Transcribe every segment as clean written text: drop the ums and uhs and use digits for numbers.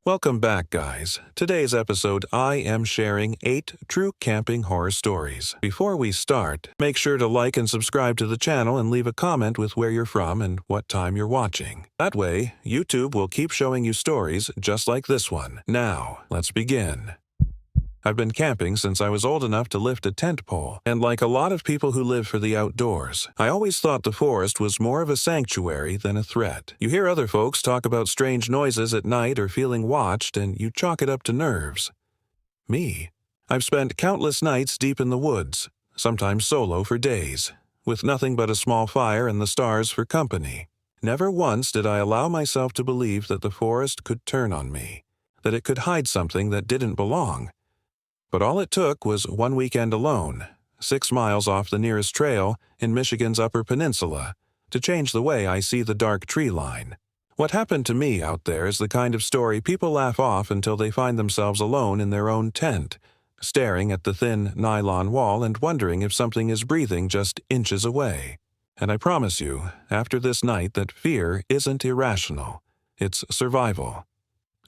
Welcome back, guys. Today's episode, I am sharing 8 true camping horror stories. Before we start, make sure to like and subscribe to the channel and leave a comment with where you're from and what time you're watching. That way, YouTube will keep showing you stories just like this one. Now, let's begin. I've been camping since I was old enough to lift a tent pole, and like a lot of people who live for the outdoors, I always thought the forest was more of a sanctuary than a threat. You hear other folks talk about strange noises at night or feeling watched, and you chalk it up to nerves. Me? I've spent countless nights deep in the woods, sometimes solo for days, with nothing but a small fire and the stars for company. Never once did I allow myself to believe that the forest could turn on me, that it could hide something that didn't belong. But all it took was one weekend alone, 6 miles off the nearest trail in Michigan's Upper Peninsula, to change the way I see the dark tree line. What happened to me out there is the kind of story people laugh off until they find themselves alone in their own tent, staring at the thin nylon wall and wondering if something is breathing just inches away. And I promise you, after this night, that fear isn't irrational. It's survival.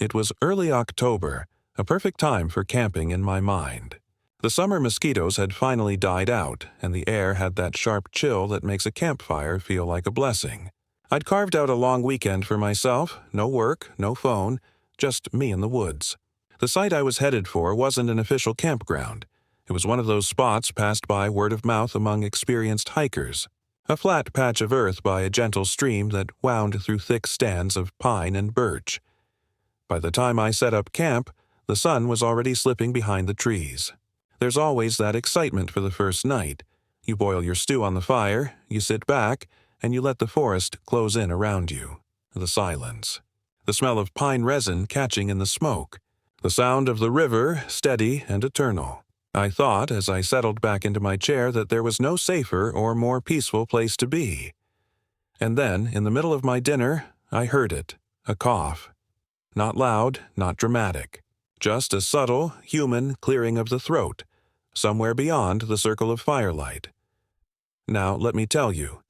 It was early October, a perfect time for camping in my mind. The summer mosquitoes had finally died out, and the air had that sharp chill that makes a campfire feel like a blessing. I'd carved out a long weekend for myself, no work, no phone, just me in the woods. The site I was headed for wasn't an official campground. It was one of those spots passed by word of mouth among experienced hikers. A flat patch of earth by a gentle stream that wound through thick stands of pine and birch. By the time I set up camp, the sun was already slipping behind the trees. There's always that excitement for the first night. You boil your stew on the fire, you sit back, and you let the forest close in around you. The silence. The smell of pine resin catching in the smoke. The sound of the river, steady and eternal. I thought, as I settled back into my chair, that there was no safer or more peaceful place to be. And then, in the middle of my dinner, I heard it. A cough. Not loud, not dramatic. Just a subtle, human clearing of the throat, somewhere beyond the circle of firelight. Now, let me tell you,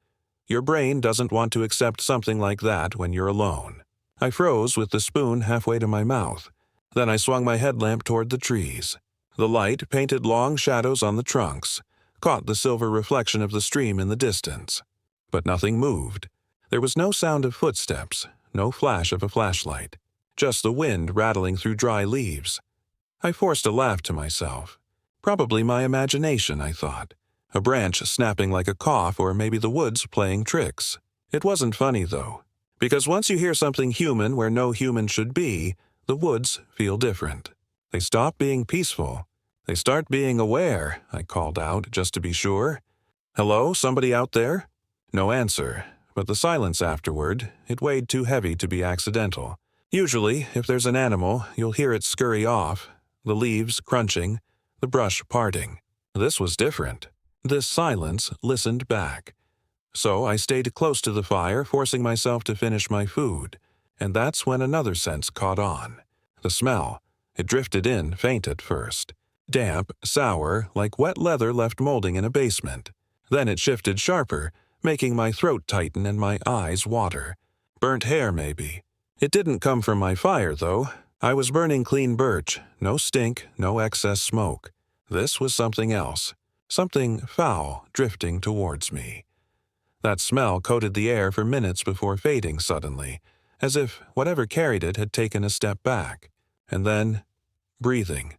your brain doesn't want to accept something like that when you're alone. I froze with the spoon halfway to my mouth. Then I swung my headlamp toward the trees. The light painted long shadows on the trunks, caught the silver reflection of the stream in the distance. But nothing moved. There was no sound of footsteps, no flash of a flashlight. Just the wind rattling through dry leaves. I forced a laugh to myself. Probably my imagination, I thought. A branch snapping like a cough, or maybe the woods playing tricks. It wasn't funny, though. Because once you hear something human where no human should be, the woods feel different. They stop being peaceful. They start being aware, I called out, just to be sure. Hello, somebody out there? No answer, but the silence afterward, it weighed too heavy to be accidental. Usually, if there's an animal, you'll hear it scurry off, the leaves crunching, the brush parting. This was different. This silence listened back. So I stayed close to the fire, forcing myself to finish my food. And that's when another sense caught on. The smell. It drifted in, faint at first. Damp, sour, like wet leather left molding in a basement. Then it shifted sharper, making my throat tighten and my eyes water. Burnt hair, maybe. It didn't come from my fire, though. I was burning clean birch, no stink, no excess smoke. This was something else, something foul drifting towards me. That smell coated the air for minutes before fading suddenly, as if whatever carried it had taken a step back. And then, breathing.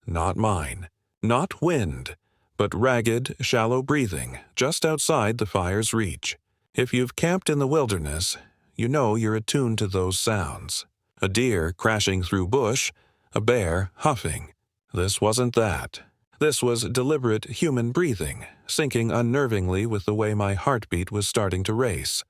Not mine, not wind, but ragged, shallow breathing, just outside the fire's reach. If you've camped in the wilderness, you know you're attuned to those sounds. A deer crashing through bush, a bear huffing. This wasn't that. This was deliberate human breathing, syncing unnervingly with the way my heartbeat was starting to race.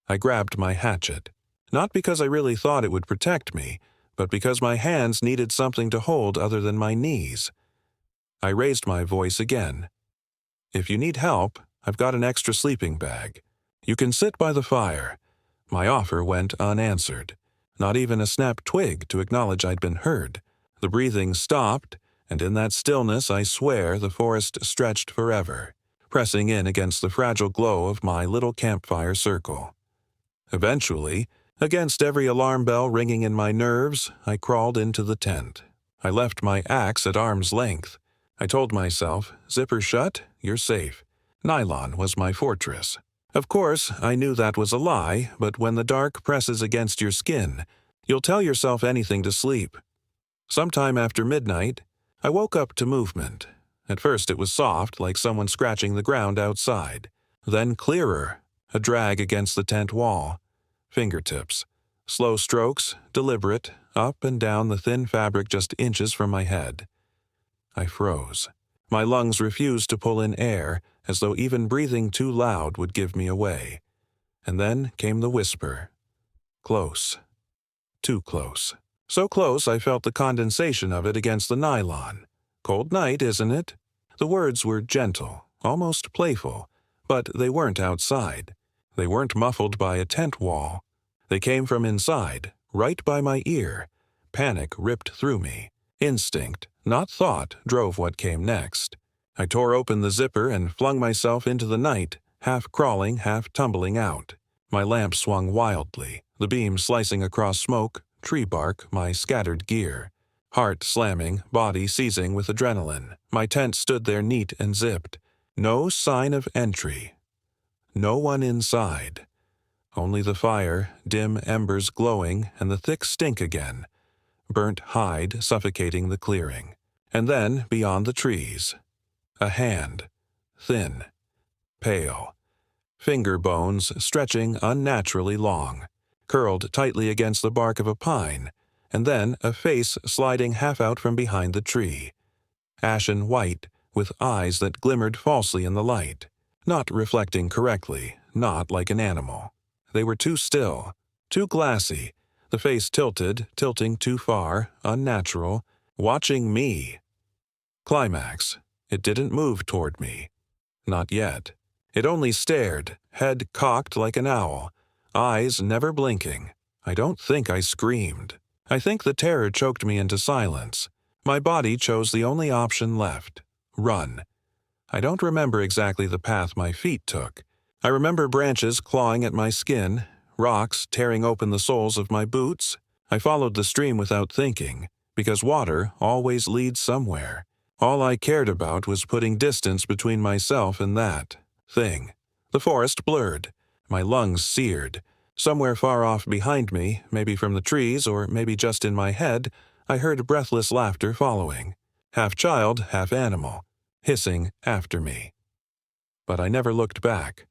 I grabbed my hatchet, not because I really thought it would protect me, but because my hands needed something to hold other than my knees. I raised my voice again. If you need help, I've got an extra sleeping bag. You can sit by the fire. My offer went unanswered. Not even a snapped twig to acknowledge I'd been heard. The breathing stopped, and in that stillness I swear the forest stretched forever, pressing in against the fragile glow of my little campfire circle. Eventually, Against every alarm bell ringing in my nerves, I crawled into the tent. I left my axe at arm's length. I told myself, zipper shut, you're safe. Nylon was my fortress. Of course, I knew that was a lie, but when the dark presses against your skin, you'll tell yourself anything to sleep. Sometime after midnight, I woke up to movement. At first it was soft, like someone scratching the ground outside. Then clearer, a drag against the tent wall. Fingertips. Slow strokes, deliberate, up and down the thin fabric just inches from my head. I froze. My lungs refused to pull in air, as though even breathing too loud would give me away. And then came the whisper. Close. Too close. So close I felt the condensation of it against the nylon. Cold night, isn't it? The words were gentle, almost playful, but they weren't outside. They weren't muffled by a tent wall. They came from inside, right by my ear. Panic ripped through me. Instinct, not thought, drove what came next. I tore open the zipper and flung myself into the night, half crawling, half tumbling out. My lamp swung wildly, the beam slicing across smoke, tree bark, my scattered gear. Heart slamming, body seizing with adrenaline. My tent stood there neat and zipped. No sign of entry. No one inside. Only the fire, dim embers glowing, and the thick stink again. Burnt hide suffocating the clearing. And then, beyond the trees, a hand. Thin. Pale. Finger bones stretching unnaturally long. Curled tightly against the bark of a pine. And then a face sliding half out from behind the tree. Ashen white, with eyes that glimmered falsely in the light. Not reflecting correctly, not like an animal. They were too still, too glassy, the face tilted, tilting too far, unnatural, watching me. Climax. It didn't move toward me. Not yet. It only stared, head cocked like an owl, eyes never blinking. I don't think I screamed. I think the terror choked me into silence. My body chose the only option left. Run. I don't remember exactly the path my feet took. I remember branches clawing at my skin, rocks tearing open the soles of my boots. I followed the stream without thinking, because water always leads somewhere. All I cared about was putting distance between myself and that thing. The forest blurred. My lungs seared. Somewhere far off behind me, maybe from the trees or maybe just in my head, I heard breathless laughter following. Half child, half animal, hissing after me. But I never looked back.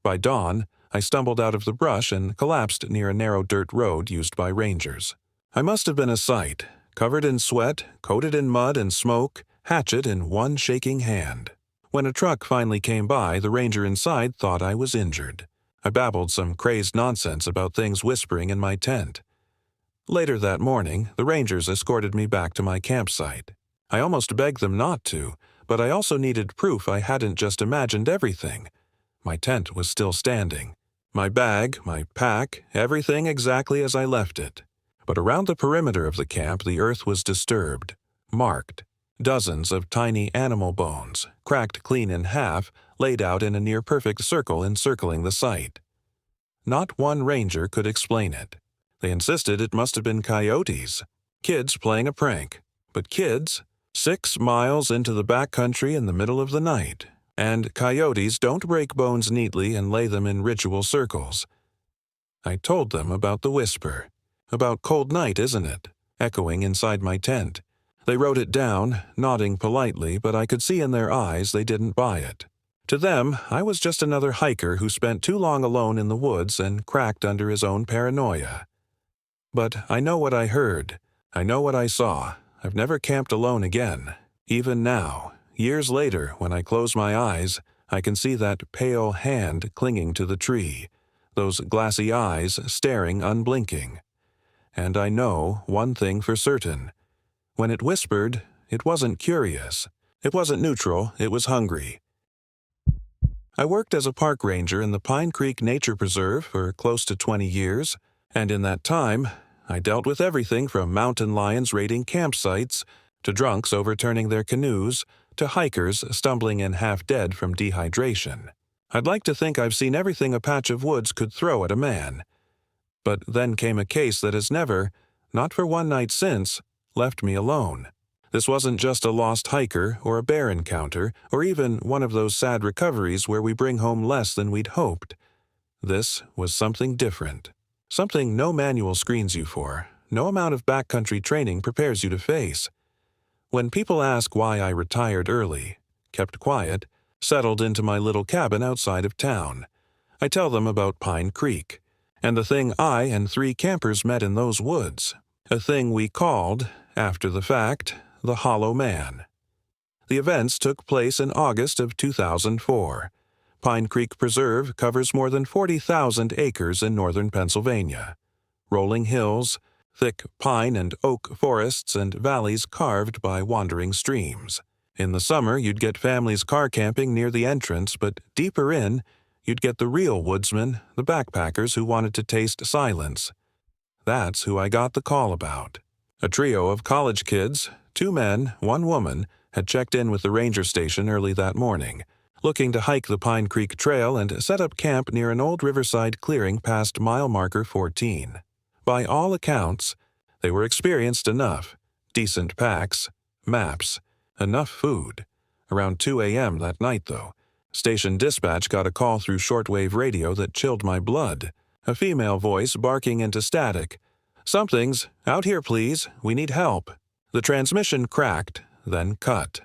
By dawn, I stumbled out of the brush and collapsed near a narrow dirt road used by rangers. I must have been a sight, covered in sweat, coated in mud and smoke, hatchet in one shaking hand. When a truck finally came by, the ranger inside thought I was injured. I babbled some crazed nonsense about things whispering in my tent. Later that morning, the rangers escorted me back to my campsite. I almost begged them not to, but I also needed proof I hadn't just imagined everything. My tent was still standing. My bag, my pack, everything exactly as I left it. But around the perimeter of the camp, the earth was disturbed, marked. Dozens of tiny animal bones, cracked clean in half, laid out in a near-perfect circle encircling the site. Not one ranger could explain it. They insisted it must have been coyotes, kids playing a prank. But kids, 6 miles into the backcountry in the middle of the night, and coyotes don't break bones neatly and lay them in ritual circles. I told them about the whisper. About cold night, isn't it? Echoing inside my tent. They wrote it down, nodding politely, but I could see in their eyes they didn't buy it. To them, I was just another hiker who spent too long alone in the woods and cracked under his own paranoia. But I know what I heard. I know what I saw. I've never camped alone again. Even now, years later, when I close my eyes, I can see that pale hand clinging to the tree, those glassy eyes staring unblinking. And I know one thing for certain. When it whispered, it wasn't curious. It wasn't neutral, it was hungry. I worked as a park ranger in the Pine Creek Nature Preserve for close to 20 years, and in that time, I dealt with everything from mountain lions raiding campsites, to drunks overturning their canoes, to hikers stumbling in half-dead from dehydration. I'd like to think I've seen everything a patch of woods could throw at a man. But then came a case that has never, not for one night since, left me alone. This wasn't just a lost hiker or a bear encounter or even one of those sad recoveries where we bring home less than we'd hoped. This was something different. Something no manual screens you for, no amount of backcountry training prepares you to face. When people ask why I retired early, kept quiet, settled into my little cabin outside of town, I tell them about Pine Creek, and the thing I and 3 campers met in those woods, a thing we called, after the fact, the Hollow Man. The events took place in August of 2004. Pine Creek Preserve covers more than 40,000 acres in northern Pennsylvania. Rolling hills, thick pine and oak forests, and valleys carved by wandering streams. In the summer, you'd get families car camping near the entrance, but deeper in, you'd get the real woodsmen, the backpackers who wanted to taste silence. That's who I got the call about. A trio of college kids, 2 men, 1 woman, had checked in with the ranger station early that morning, looking to hike the Pine Creek Trail and set up camp near an old riverside clearing past mile marker 14. By all accounts, they were experienced enough. Decent packs, maps, enough food. Around 2 a.m. that night, though, station dispatch got a call through shortwave radio that chilled my blood. A female voice barking into static. "Something's out here, please. We need help." The transmission cracked, then cut.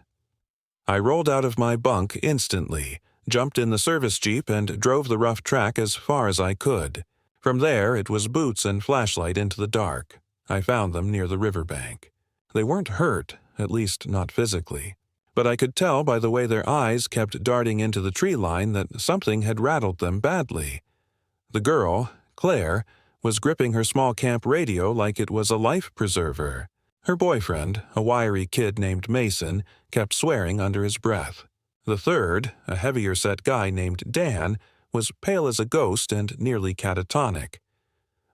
I rolled out of my bunk instantly, jumped in the service jeep, and drove the rough track as far as I could. From there, it was boots and flashlight into the dark. I found them near the riverbank. They weren't hurt, at least not physically, but I could tell by the way their eyes kept darting into the tree line that something had rattled them badly. The girl, Claire, was gripping her small camp radio like it was a life preserver. Her boyfriend, a wiry kid named Mason, kept swearing under his breath. The third, a heavier-set guy named Dan, was pale as a ghost and nearly catatonic.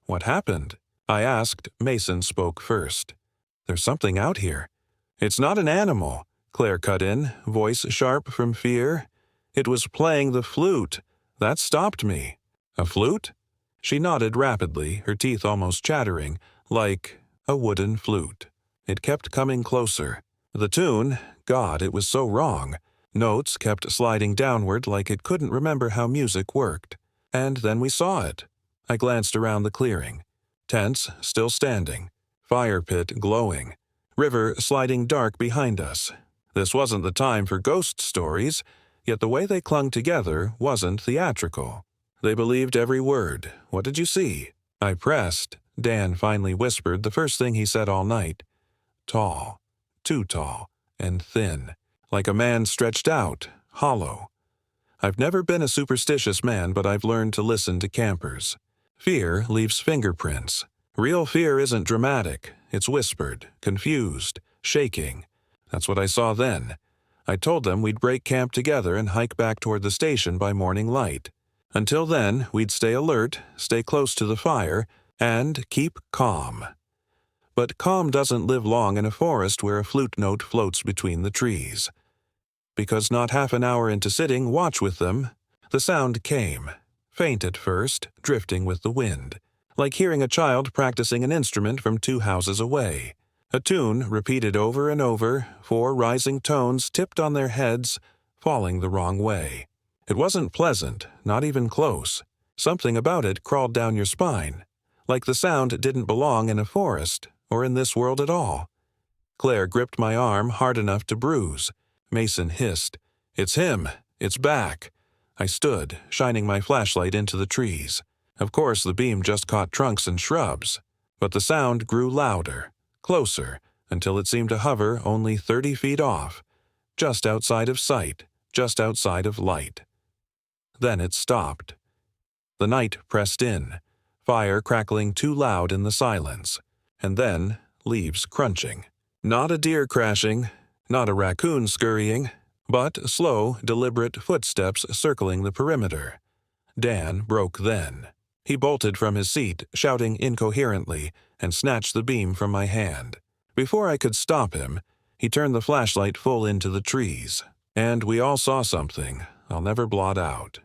"What happened?" I asked. Mason spoke first. "There's something out here." "It's not an animal," Claire cut in, voice sharp from fear. "It was playing the flute. That stopped me." "A flute?" She nodded rapidly, her teeth almost chattering, like a wooden flute. It kept coming closer. The tune, God, it was so wrong. Notes kept sliding downward like it couldn't remember how music worked. And then we saw it. I glanced around the clearing. Tents still standing. Fire pit glowing. River sliding dark behind us. This wasn't the time for ghost stories, yet the way they clung together wasn't theatrical. They believed every word. "What did you see?" I pressed. Dan finally whispered the first thing he said all night. "Tall. Too tall. And thin. Like a man stretched out. Hollow." I've never been a superstitious man, but I've learned to listen to campers. Fear leaves fingerprints. Real fear isn't dramatic. It's whispered, confused, shaking. That's what I saw then. I told them we'd break camp together and hike back toward the station by morning light. Until then, we'd stay alert, stay close to the fire, and keep calm. But calm doesn't live long in a forest where a flute note floats between the trees. Because not half an hour into sitting watch with them, the sound came, faint at first, drifting with the wind, like hearing a child practicing an instrument from 2 houses away. A tune repeated over and over, 4 rising tones tipped on their heads, falling the wrong way. It wasn't pleasant, not even close. Something about it crawled down your spine, like the sound didn't belong in a forest or in this world at all. Claire gripped my arm hard enough to bruise. Mason hissed, "It's him! It's back!" I stood, shining my flashlight into the trees. Of course, the beam just caught trunks and shrubs, but the sound grew louder, closer, until it seemed to hover only 30 feet off, just outside of sight, just outside of light. Then it stopped. The night pressed in, fire crackling too loud in the silence, and then leaves crunching. Not a deer crashing, not a raccoon scurrying, but slow, deliberate footsteps circling the perimeter. Dan broke then. He bolted from his seat, shouting incoherently, and snatched the beam from my hand. Before I could stop him, he turned the flashlight full into the trees, and we all saw something I'll never blot out.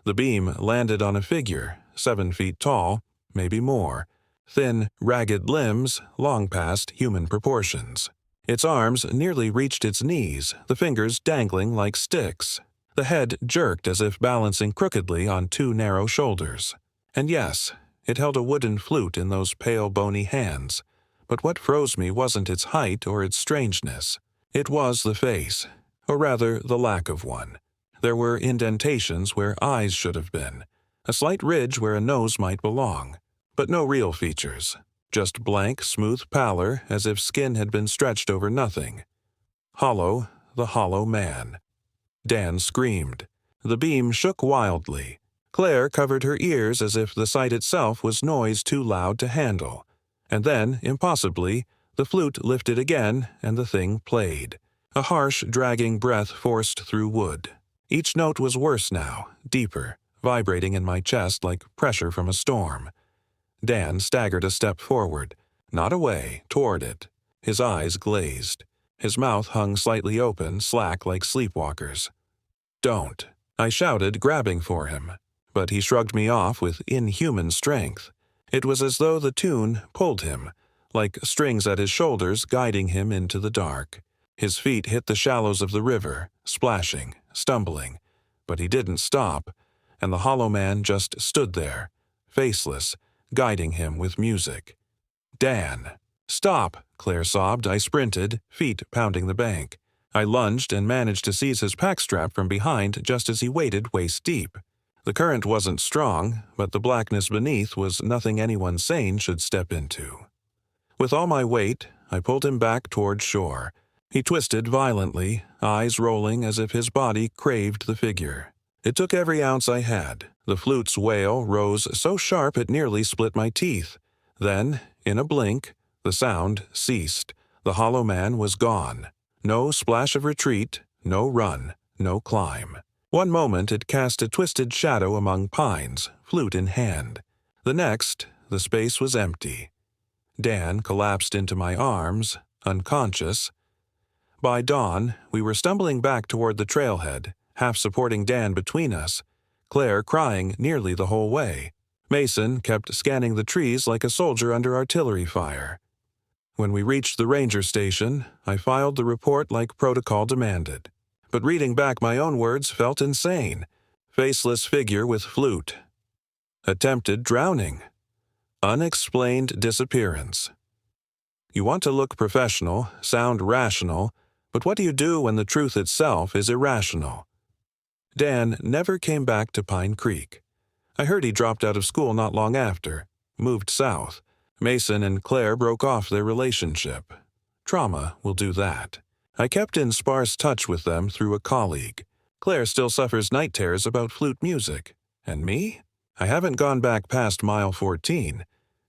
The beam landed on a figure, 7 feet tall, maybe more. Thin, ragged limbs, long past human proportions. Its arms nearly reached its knees, the fingers dangling like sticks. The head jerked as if balancing crookedly on two narrow shoulders. And yes, it held a wooden flute in those pale, bony hands. But what froze me wasn't its height or its strangeness. It was the face, or rather the lack of one. There were indentations where eyes should have been, a slight ridge where a nose might belong, but no real features. Just blank, smooth pallor, as if skin had been stretched over nothing. Hollow, the hollow man. Dan screamed. The beam shook wildly. Claire covered her ears as if the sight itself was noise too loud to handle. And then, impossibly, the flute lifted again and the thing played. A harsh, dragging breath forced through wood. Each note was worse now, deeper, vibrating in my chest like pressure from a storm. Dan staggered a step forward, not away, toward it. His eyes glazed. His mouth hung slightly open, slack like sleepwalkers. "Don't," I shouted, grabbing for him. But he shrugged me off with inhuman strength. It was as though the tune pulled him, like strings at his shoulders guiding him into the dark. His feet hit the shallows of the river, splashing, stumbling. But he didn't stop, and the hollow man just stood there, faceless, guiding him with music. "Dan!" "Stop!" Claire sobbed. I sprinted, feet pounding the bank. I lunged and managed to seize his packstrap from behind just as he waded waist-deep. The current wasn't strong, but the blackness beneath was nothing anyone sane should step into. With all my weight, I pulled him back toward shore. He twisted violently, eyes rolling as if his body craved the figure. It took every ounce I had. The flute's wail rose so sharp it nearly split my teeth. Then, in a blink, the sound ceased. The hollow man was gone. No splash of retreat, no run, no climb. One moment it cast a twisted shadow among pines, flute in hand. The next, the space was empty. Dan collapsed into my arms, unconscious. By dawn, we were stumbling back toward the trailhead, half supporting Dan between us, Claire crying nearly the whole way. Mason kept scanning the trees like a soldier under artillery fire. When we reached the ranger station, I filed the report like protocol demanded. But reading back my own words felt insane. Faceless figure with flute. Attempted drowning. Unexplained disappearance. You want to look professional, sound rational, but what do you do when the truth itself is irrational? Dan never came back to Pine Creek. I heard he dropped out of school not long after, moved south. Mason and Claire broke off their relationship. Trauma will do that. I kept in sparse touch with them through a colleague. Claire still suffers night terrors about flute music. And me? I haven't gone back past mile 14.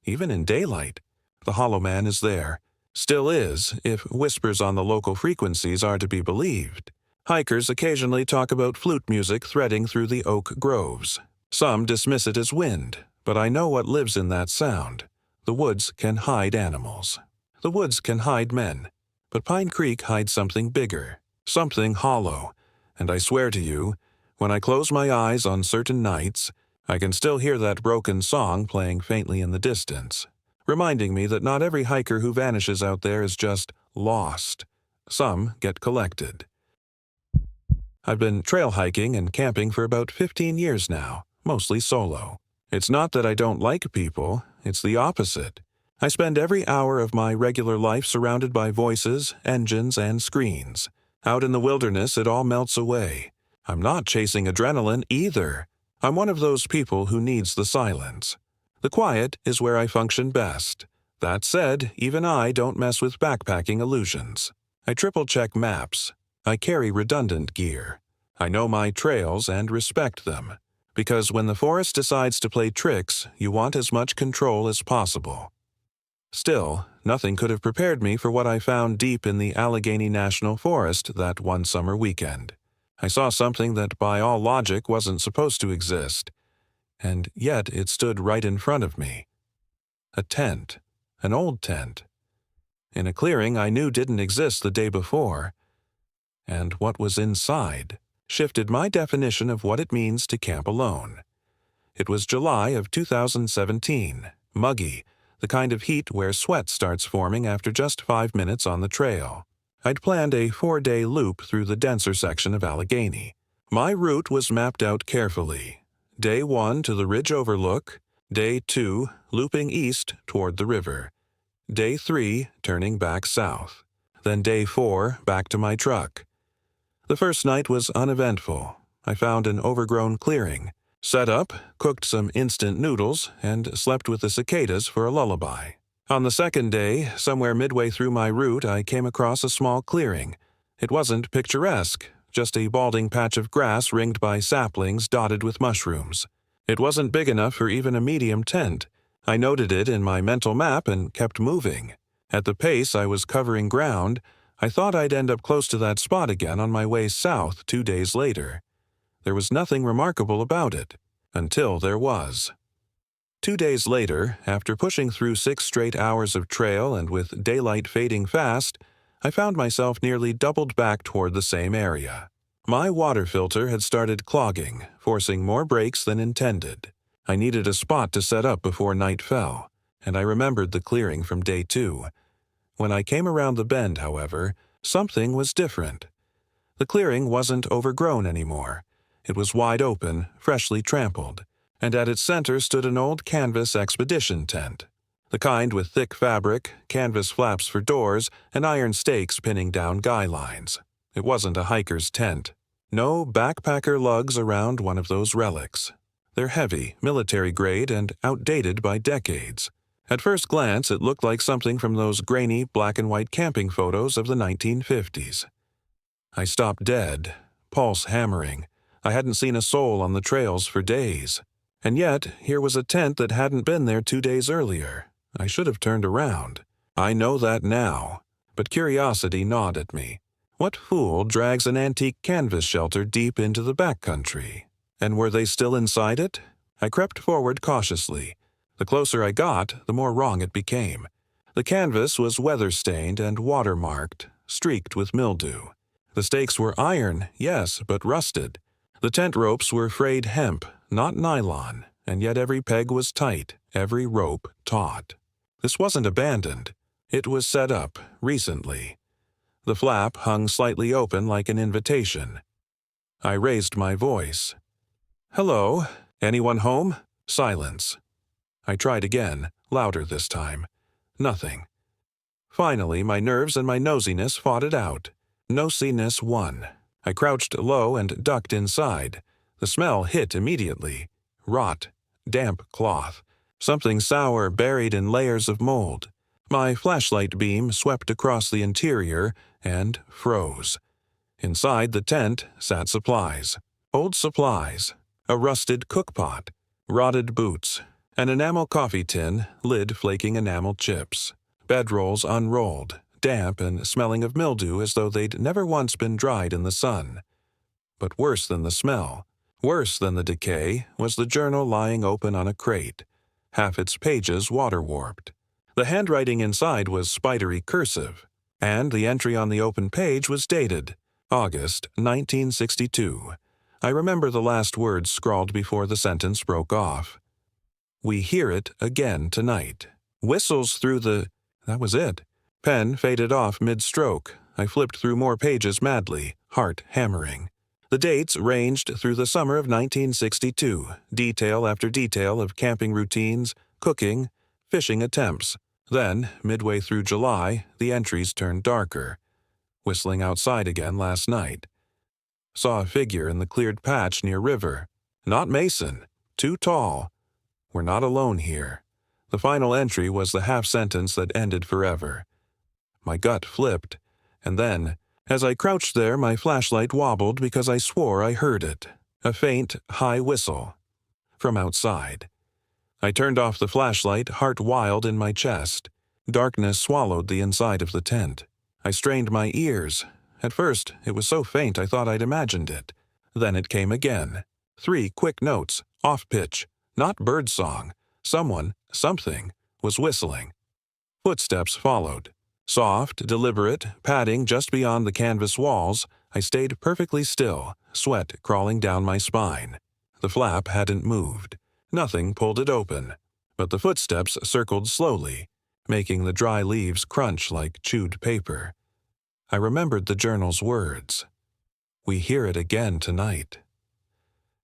Even in daylight, the hollow man is there. Still is, if whispers on the local frequencies are to be believed. Hikers occasionally talk about flute music threading through the oak groves. Some dismiss it as wind, but I know what lives in that sound. The woods can hide animals. The woods can hide men. But Pine Creek hides something bigger, something hollow. And I swear to you, when I close my eyes on certain nights, I can still hear that broken song playing faintly in the distance, reminding me that not every hiker who vanishes out there is just lost. Some get collected. I've been trail hiking and camping for about 15 years now, mostly solo. It's not that I don't like people, it's the opposite. I spend every hour of my regular life surrounded by voices, engines, and screens. Out in the wilderness, it all melts away. I'm not chasing adrenaline either. I'm one of those people who needs the silence. The quiet is where I function best. That said, even I don't mess with backpacking illusions. I triple-check maps. I carry redundant gear. I know my trails and respect them. Because when the forest decides to play tricks, you want as much control as possible. Still, nothing could have prepared me for what I found deep in the Allegheny National Forest that one summer weekend. I saw something that by all logic wasn't supposed to exist, and yet it stood right in front of me. A tent, an old tent, in a clearing I knew didn't exist the day before, and what was inside shifted my definition of what it means to camp alone. It was July of 2017, muggy, the kind of heat where sweat starts forming after just 5 minutes on the trail. I'd planned a 4-day loop through the denser section of Allegheny. My route was mapped out carefully. Day 1 to the ridge overlook, Day 2 looping east toward the river, Day 3 turning back south, then Day 4 back to my truck. The first night was uneventful. I found an overgrown clearing, set up, cooked some instant noodles, and slept with the cicadas for a lullaby. On the second day, somewhere midway through my route, I came across a small clearing. It wasn't picturesque, just a balding patch of grass ringed by saplings dotted with mushrooms. It wasn't big enough for even a medium tent. I noted it in my mental map and kept moving. At the pace I was covering ground, I thought I'd end up close to that spot again on my way south 2 days later. There was nothing remarkable about it, until there was. 2 days later, after pushing through 6 straight hours of trail and with daylight fading fast, I found myself nearly doubled back toward the same area. My water filter had started clogging, forcing more breaks than intended. I needed a spot to set up before night fell, and I remembered the clearing from Day 2. When I came around the bend, however, something was different. The clearing wasn't overgrown anymore. It was wide open, freshly trampled, and at its center stood an old canvas expedition tent. The kind with thick fabric, canvas flaps for doors, and iron stakes pinning down guy lines. It wasn't a hiker's tent. No backpacker lugs around one of those relics. They're heavy, military-grade, and outdated by decades. At first glance, it looked like something from those grainy black-and-white camping photos of the 1950s. I stopped dead, pulse hammering. I hadn't seen a soul on the trails for days. And yet, here was a tent that hadn't been there 2 days earlier. I should have turned around. I know that now. But curiosity gnawed at me. What fool drags an antique canvas shelter deep into the backcountry? And were they still inside it? I crept forward cautiously. The closer I got, the more wrong it became. The canvas was weather-stained and water-marked, streaked with mildew. The stakes were iron, yes, but rusted. The tent ropes were frayed hemp, not nylon, and yet every peg was tight, every rope taut. This wasn't abandoned. It was set up, recently. The flap hung slightly open like an invitation. I raised my voice. "Hello? Anyone home?" Silence. I tried again, louder this time. Nothing. Finally, my nerves and my nosiness fought it out. Nosiness won. I crouched low and ducked inside. The smell hit immediately. Rot. Damp cloth. Something sour buried in layers of mold. My flashlight beam swept across the interior and froze. Inside the tent sat supplies. Old supplies. A rusted cookpot. Rotted boots. An enamel coffee tin, lid flaking enamel chips. Bedrolls unrolled, damp and smelling of mildew as though they'd never once been dried in the sun. But worse than the smell, worse than the decay, was the journal lying open on a crate, half its pages water-warped. The handwriting inside was spidery cursive, and the entry on the open page was dated, August 1962. I remember the last words scrawled before the sentence broke off. "We hear it again tonight." Whistles through the... That was it. Pen faded off mid-stroke. I flipped through more pages madly, heart hammering. The dates ranged through the summer of 1962, detail after detail of camping routines, cooking, fishing attempts. Then, midway through July, the entries turned darker. Whistling outside again last night. Saw a figure in the cleared patch near river. Not Mason. Too tall. We're not alone here. The final entry was the half-sentence that ended forever. My gut flipped, and then, as I crouched there, my flashlight wobbled because I swore I heard it. A faint, high whistle. From outside. I turned off the flashlight, heart wild in my chest. Darkness swallowed the inside of the tent. I strained my ears. At first, it was so faint I thought I'd imagined it. Then it came again. 3 quick notes, off-pitch, not birdsong. Someone, something, was whistling. Footsteps followed. Soft, deliberate, padding just beyond the canvas walls, I stayed perfectly still, sweat crawling down my spine. The flap hadn't moved. Nothing pulled it open, but the footsteps circled slowly, making the dry leaves crunch like chewed paper. I remembered the journal's words. "We hear it again tonight."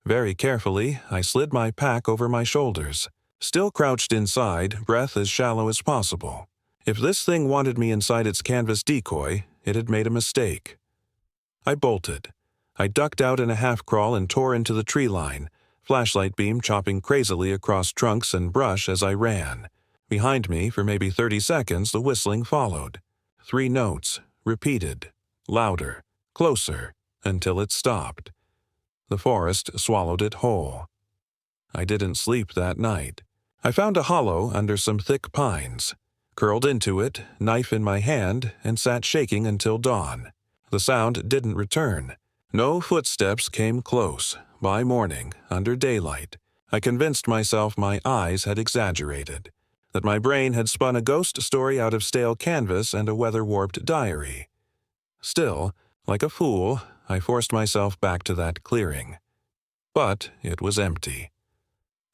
Very carefully, I slid my pack over my shoulders, still crouched inside, breath as shallow as possible. If this thing wanted me inside its canvas decoy, it had made a mistake. I bolted. I ducked out in a half-crawl and tore into the tree line, flashlight beam chopping crazily across trunks and brush as I ran. Behind me, for maybe 30 seconds, the whistling followed. 3 notes, repeated, louder, closer, until it stopped. The forest swallowed it whole. I didn't sleep that night. I found a hollow under some thick pines, curled into it, knife in my hand, and sat shaking until dawn. The sound didn't return. No footsteps came close. By morning, under daylight, I convinced myself my eyes had exaggerated, that my brain had spun a ghost story out of stale canvas and a weather-warped diary. Still, like a fool, I forced myself back to that clearing. But it was empty.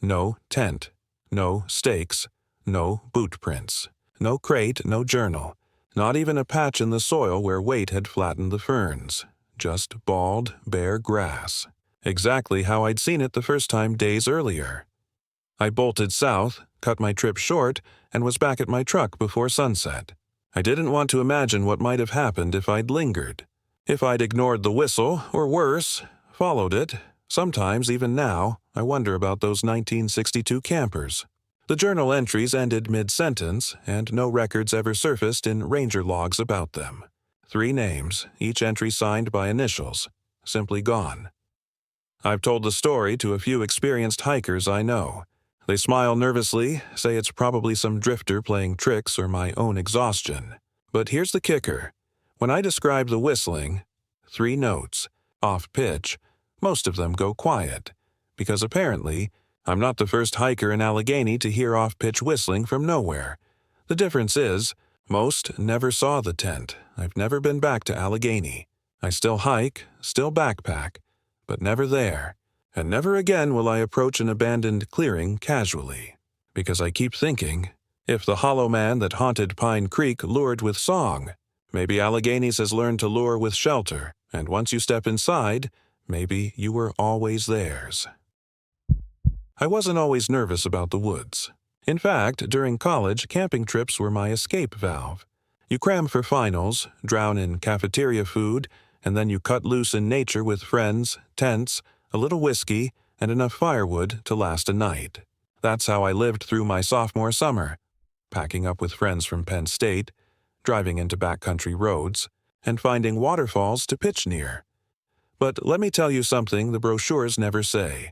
No tent, no stakes, no boot prints, no crate, no journal, not even a patch in the soil where weight had flattened the ferns. Just bald, bare grass. Exactly how I'd seen it the first time days earlier. I bolted south, cut my trip short, and was back at my truck before sunset. I didn't want to imagine what might have happened if I'd lingered. If I'd ignored the whistle, or worse, followed it. Sometimes, even now, I wonder about those 1962 campers. The journal entries ended mid-sentence, and no records ever surfaced in ranger logs about them. 3 names, each entry signed by initials, simply gone. I've told the story to a few experienced hikers I know. They smile nervously, say it's probably some drifter playing tricks or my own exhaustion. But here's the kicker. When I describe the whistling, 3 notes, off-pitch, most of them go quiet, because apparently I'm not the first hiker in Allegheny to hear off-pitch whistling from nowhere. The difference is, most never saw the tent. I've never been back to Allegheny. I still hike, still backpack, but never there. And never again will I approach an abandoned clearing casually. Because I keep thinking, if the hollow man that haunted Pine Creek lured with song, maybe Allegheny's has learned to lure with shelter, and once you step inside, maybe you were always theirs. I wasn't always nervous about the woods. In fact, during college, camping trips were my escape valve. You cram for finals, drown in cafeteria food, and then you cut loose in nature with friends, tents, a little whiskey, and enough firewood to last a night. That's how I lived through my sophomore summer, packing up with friends from Penn State, driving into backcountry roads, and finding waterfalls to pitch near. But let me tell you something the brochures never say.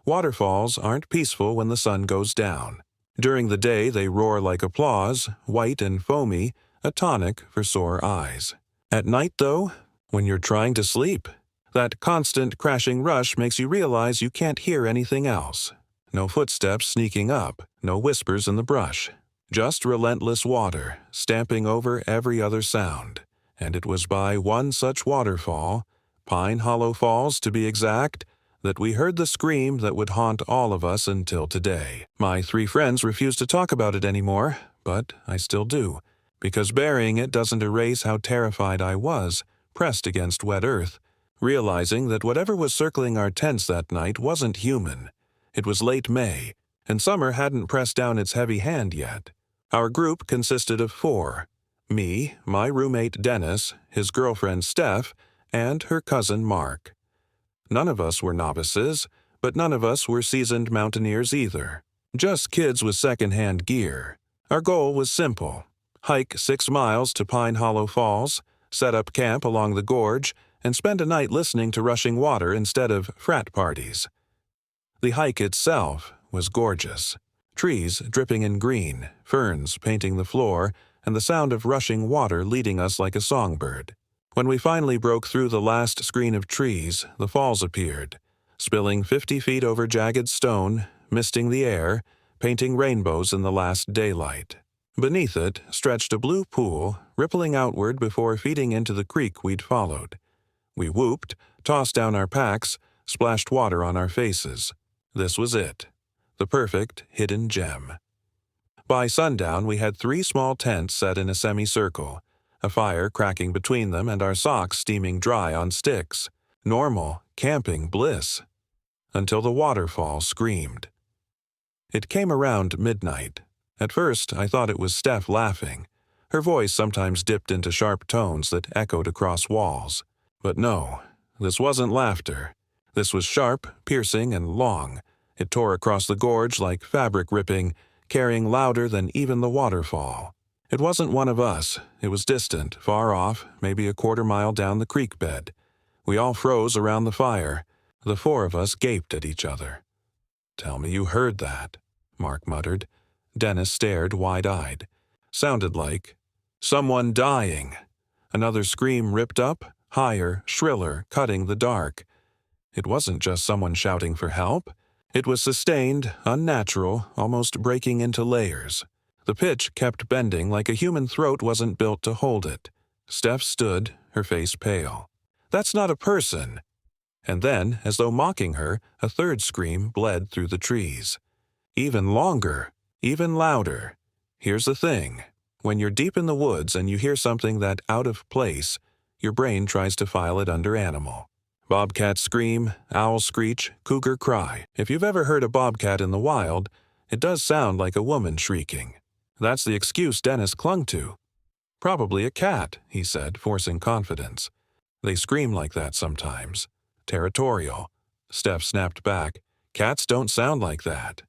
Waterfalls aren't peaceful when the sun goes down. During the day, they roar like applause, white and foamy, a tonic for sore eyes. At night, though, when you're trying to sleep, that constant crashing rush makes you realize you can't hear anything else. No footsteps sneaking up, no whispers in the brush. Just relentless water, stamping over every other sound. And it was by one such waterfall, Pine Hollow Falls to be exact, that we heard the scream that would haunt all of us until today. My 3 friends refuse to talk about it anymore, but I still do, because burying it doesn't erase how terrified I was, pressed against wet earth, realizing that whatever was circling our tents that night wasn't human. It was late May, and summer hadn't pressed down its heavy hand yet. Our group consisted of 4. Me, my roommate Dennis, his girlfriend Steph, and her cousin Mark. None of us were novices, but none of us were seasoned mountaineers either. Just kids with second-hand gear. Our goal was simple. Hike 6 miles to Pine Hollow Falls, set up camp along the gorge, and spend a night listening to rushing water instead of frat parties. The hike itself was gorgeous. Trees dripping in green, ferns painting the floor, and the sound of rushing water leading us like a songbird. When we finally broke through the last screen of trees, the falls appeared, spilling 50 feet over jagged stone, misting the air, painting rainbows in the last daylight. Beneath it stretched a blue pool, rippling outward before feeding into the creek we'd followed. We whooped, tossed down our packs, splashed water on our faces. This was it. The perfect hidden gem. By sundown, we had 3 small tents set in a semicircle, a fire cracking between them and our socks steaming dry on sticks. Normal, camping bliss. Until the waterfall screamed. It came around midnight. At first, I thought it was Steph laughing. Her voice sometimes dipped into sharp tones that echoed across walls. But no, this wasn't laughter. This was sharp, piercing, and long. It tore across the gorge like fabric ripping, carrying louder than even the waterfall. It wasn't one of us. It was distant, far off, maybe a quarter-mile down the creek bed. We all froze around the fire. The 4 of us gaped at each other. "Tell me you heard that," Mark muttered. Dennis stared wide-eyed. Sounded like someone dying. Another scream ripped up, higher, shriller, cutting the dark. It wasn't just someone shouting for help. It was sustained, unnatural, almost breaking into layers. The pitch kept bending like a human throat wasn't built to hold it. Steph stood, her face pale. "That's not a person." And then, as though mocking her, a third scream bled through the trees. Even longer, even louder. Here's the thing. When you're deep in the woods and you hear something that out of place, your brain tries to file it under animal. Bobcat scream, owl screech, cougar cry. If you've ever heard a bobcat in the wild, it does sound like a woman shrieking. That's the excuse Dennis clung to. "Probably a cat," he said, forcing confidence. "They scream like that sometimes. Territorial." Steph snapped back. "Cats don't sound like that."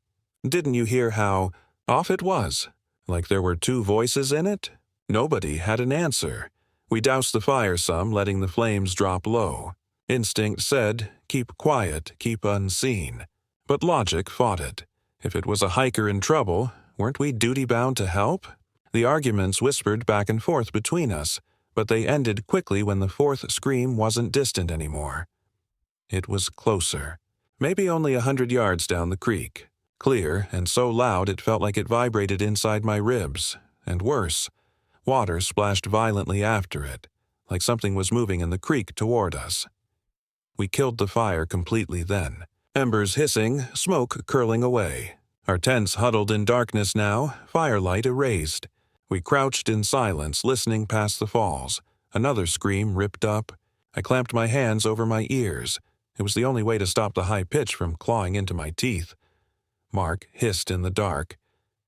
"Didn't you hear how off it was? Like there were 2 voices in it?" Nobody had an answer. We doused the fire some, letting the flames drop low. Instinct said, keep quiet, keep unseen. But logic fought it. If it was a hiker in trouble, weren't we duty-bound to help? The arguments whispered back and forth between us, but they ended quickly when the 4th scream wasn't distant anymore. It was closer. Maybe only 100 yards down the creek. Clear and so loud it felt like it vibrated inside my ribs. And worse, water splashed violently after it, like something was moving in the creek toward us. We killed the fire completely then. Embers hissing, smoke curling away. Our tents huddled in darkness now, firelight erased. We crouched in silence, listening past the falls. Another scream ripped up. I clamped my hands over my ears. It was the only way to stop the high pitch from clawing into my teeth. Mark hissed in the dark.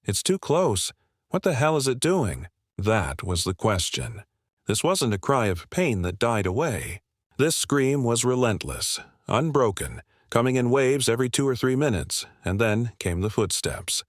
"It's too close. What the hell is it doing?" That was the question. This wasn't a cry of pain that died away. This scream was relentless, unbroken, coming in waves every 2 or 3 minutes, and then came the footsteps.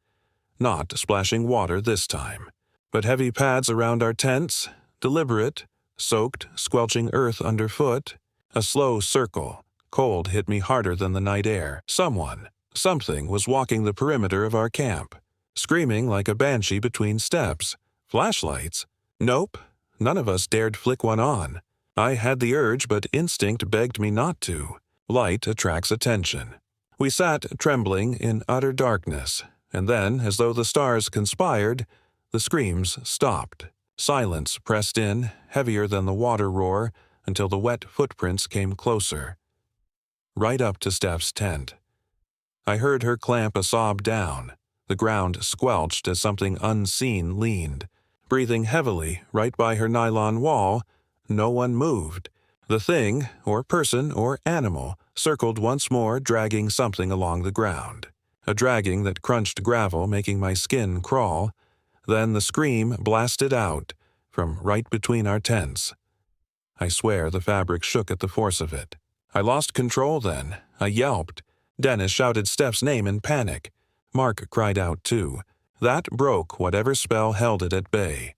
Not splashing water this time, but heavy pads around our tents, deliberate, soaked, squelching earth underfoot. A slow circle. Cold hit me harder than the night air. Something was walking the perimeter of our camp, screaming like a banshee between steps. Flashlights? Nope. None of us dared flick one on. I had the urge, but instinct begged me not to. Light attracts attention. We sat trembling in utter darkness, and then, as though the stars conspired, the screams stopped. Silence pressed in, heavier than the water roar, until the wet footprints came closer. Right up to Steph's tent. I heard her clamp a sob down. The ground squelched as something unseen leaned. Breathing heavily right by her nylon wall, no one moved. The thing, or person, or animal, circled once more, dragging something along the ground. A dragging that crunched gravel, making my skin crawl. Then the scream blasted out, from right between our tents. I swear the fabric shook at the force of it. I lost control then. I yelped. Dennis shouted Steph's name in panic. Mark cried out too. That broke whatever spell held it at bay.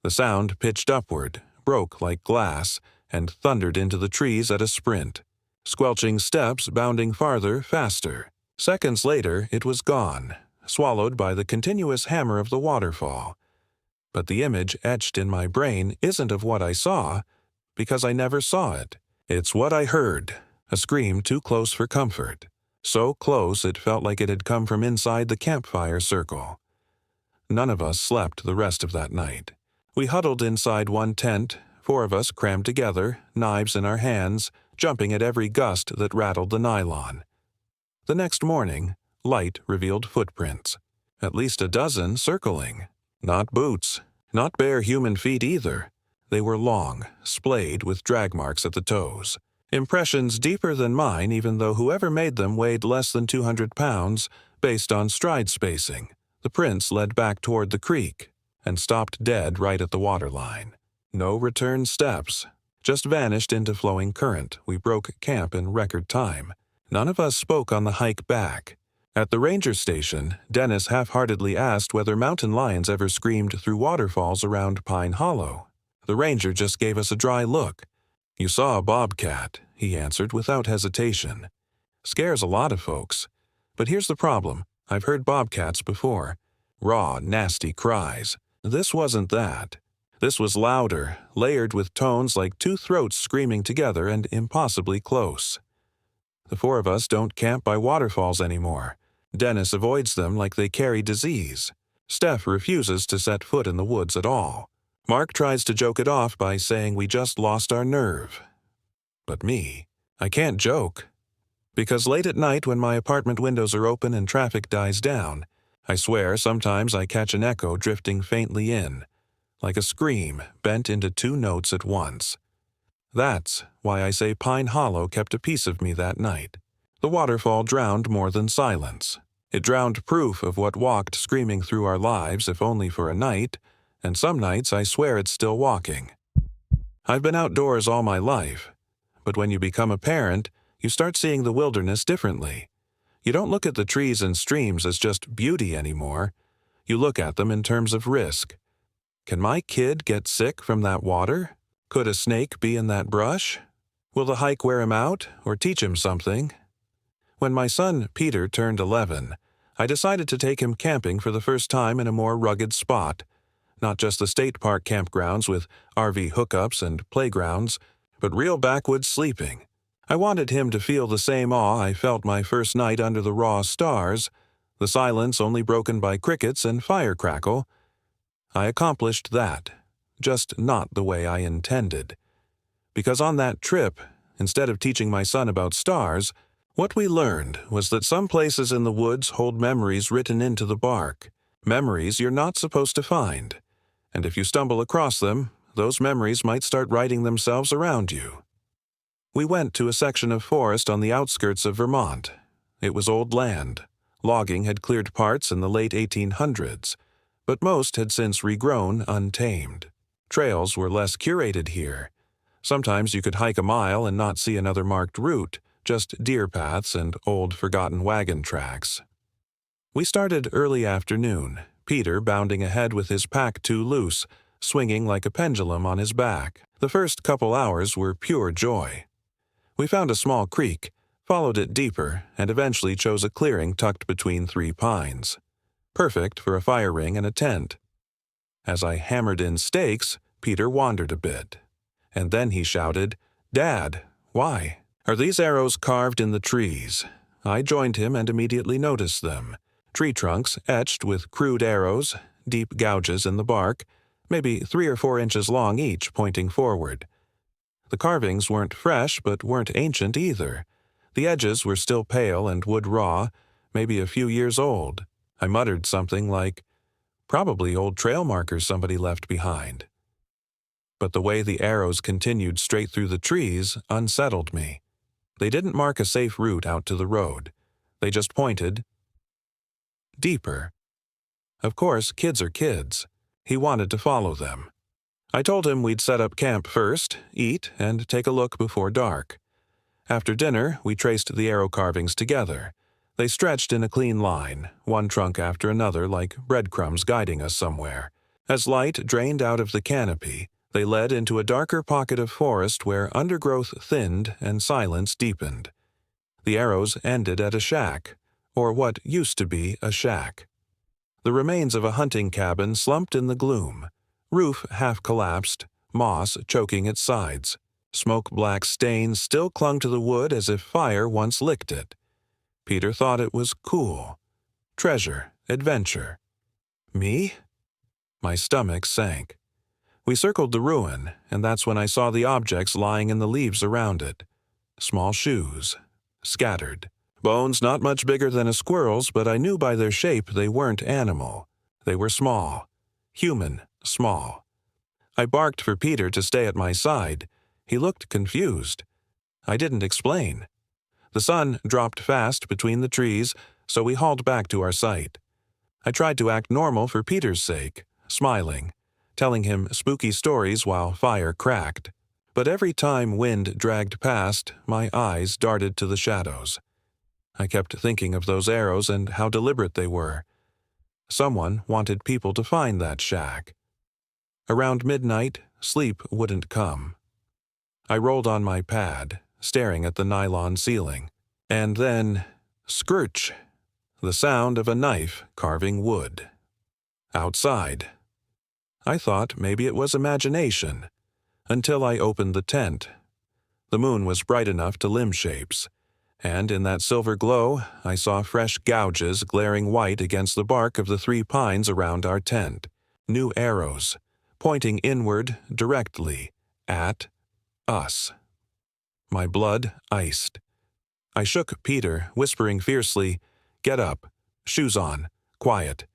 The sound pitched upward, broke like glass, and thundered into the trees at a sprint. Squelching steps bounding farther, faster. Seconds later, it was gone, swallowed by the continuous hammer of the waterfall. But the image etched in my brain isn't of what I saw, because I never saw it. It's what I heard, a scream too close for comfort. So close it felt like it had come from inside the campfire circle. None of us slept the rest of that night. We huddled inside one tent, 4 of us crammed together, knives in our hands, jumping at every gust that rattled the nylon. The next morning, light revealed footprints. At least a dozen circling. Not boots, not bare human feet either. They were long, splayed with drag marks at the toes. Impressions deeper than mine, even though whoever made them weighed less than 200 pounds, based on stride spacing. The prints led back toward the creek and stopped dead right at the waterline. No return steps. Just vanished into flowing current. We broke camp in record time. None of us spoke on the hike back. At the ranger station, Dennis half-heartedly asked whether mountain lions ever screamed through waterfalls around Pine Hollow. The ranger just gave us a dry look. "You saw a bobcat," he answered without hesitation. "Scares a lot of folks. But here's the problem. I've heard bobcats before. Raw, nasty cries. This wasn't that. This was louder, layered with tones like two throats screaming together and impossibly close. The four of us don't camp by waterfalls anymore. Dennis avoids them like they carry disease. Steph refuses to set foot in the woods at all. Mark tries to joke it off by saying we just lost our nerve. But me, I can't joke. Because late at night when my apartment windows are open and traffic dies down, I swear sometimes I catch an echo drifting faintly in, like a scream bent into two notes at once. That's why I say Pine Hollow kept a piece of me that night. The waterfall drowned more than silence. It drowned proof of what walked screaming through our lives, if only for a night, and some nights I swear it's still walking. I've been outdoors all my life, but when you become a parent, you start seeing the wilderness differently. You don't look at the trees and streams as just beauty anymore. You look at them in terms of risk. Can my kid get sick from that water? Could a snake be in that brush? Will the hike wear him out or teach him something? When my son Peter turned 11, I decided to take him camping for the first time in a more rugged spot. Not just the state park campgrounds with RV hookups and playgrounds, but real backwoods sleeping. I wanted him to feel the same awe I felt my first night under the raw stars, the silence only broken by crickets and fire crackle. I accomplished that, just not the way I intended. Because on that trip, instead of teaching my son about stars, what we learned was that some places in the woods hold memories written into the bark, memories you're not supposed to find. And if you stumble across them, those memories might start writing themselves around you. We went to a section of forest on the outskirts of Vermont. It was old land. Logging had cleared parts in the late 1800s, but most had since regrown untamed. Trails were less curated here. Sometimes you could hike a mile and not see another marked route, just deer paths and old forgotten wagon tracks. We started early afternoon, Peter bounding ahead with his pack too loose, swinging like a pendulum on his back. The first couple hours were pure joy. We found a small creek, followed it deeper, and eventually chose a clearing tucked between 3 pines. Perfect for a fire ring and a tent. As I hammered in stakes, Peter wandered a bit. And then he shouted, "Dad, why? Are these arrows carved in the trees?" I joined him and immediately noticed them. Tree trunks etched with crude arrows, deep gouges in the bark, maybe 3 or 4 inches long each, pointing forward. The carvings weren't fresh, but weren't ancient either. The edges were still pale and wood raw, maybe a few years old. I muttered something like, "Probably old trail markers somebody left behind." But the way the arrows continued straight through the trees unsettled me. They didn't mark a safe route out to the road. They just pointed deeper. Of course, kids are kids. He wanted to follow them. I told him we'd set up camp first, eat, and take a look before dark. After dinner, we traced the arrow carvings together. They stretched in a clean line, one trunk after another like breadcrumbs guiding us somewhere. As light drained out of the canopy, they led into a darker pocket of forest where undergrowth thinned and silence deepened. The arrows ended at a shack, or what used to be a shack. The remains of a hunting cabin slumped in the gloom. Roof half collapsed, moss choking its sides. Smoke-black stains still clung to the wood as if fire once licked it. Peter thought it was cool. Treasure, adventure. Me? My stomach sank. We circled the ruin, and that's when I saw the objects lying in the leaves around it. Small shoes, scattered. Bones not much bigger than a squirrel's, but I knew by their shape they weren't animal. They were small. Human, small. I barked for Peter to stay at my side. He looked confused. I didn't explain. The sun dropped fast between the trees, so we hauled back to our site. I tried to act normal for Peter's sake, smiling, telling him spooky stories while fire cracked. But every time wind dragged past, my eyes darted to the shadows. I kept thinking of those arrows and how deliberate they were. Someone wanted people to find that shack. Around midnight, sleep wouldn't come. I rolled on my pad, staring at the nylon ceiling. And then, scrooch! The sound of a knife carving wood. Outside. I thought maybe it was imagination, until I opened the tent. The moon was bright enough to limb shapes, and in that silver glow I saw fresh gouges glaring white against the bark of the 3 pines around our tent. New arrows, pointing inward directly at us. My blood iced. I shook Peter, whispering fiercely, "Get up. Shoes on. Quiet."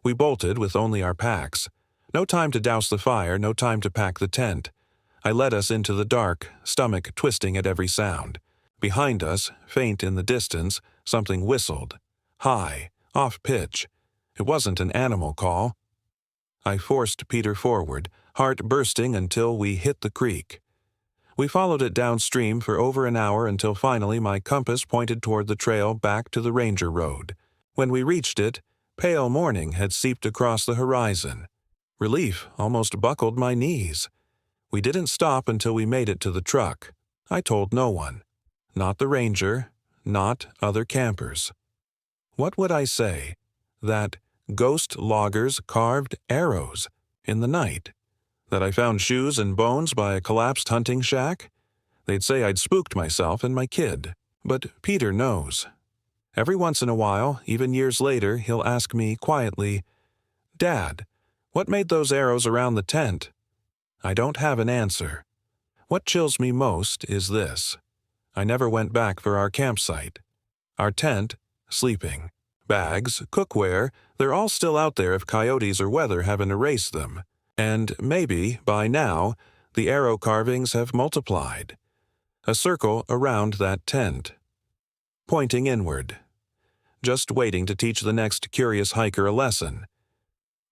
We bolted with only our packs. No time to douse the fire, no time to pack the tent. I led us into the dark, stomach twisting at every sound. Behind us, faint in the distance, something whistled. High, off-pitch. It wasn't an animal call. I forced Peter forward, heart bursting until we hit the creek. We followed it downstream for over an hour until finally my compass pointed toward the trail back to the ranger road. When we reached it, pale morning had seeped across the horizon. Relief almost buckled my knees. We didn't stop until we made it to the truck. I told no one. Not the ranger, not other campers. What would I say? That ghost loggers carved arrows in the night? That I found shoes and bones by a collapsed hunting shack? They'd say I'd spooked myself and my kid. But Peter knows. Every once in a while, even years later, he'll ask me quietly, "Dad, what made those arrows around the tent?" I don't have an answer. What chills me most is this. I never went back for our campsite. Our tent, sleeping. Bags, cookware, they're all still out there if coyotes or weather haven't erased them. And maybe, by now, the arrow carvings have multiplied. A circle around that tent. Pointing inward. Just waiting to teach the next curious hiker a lesson.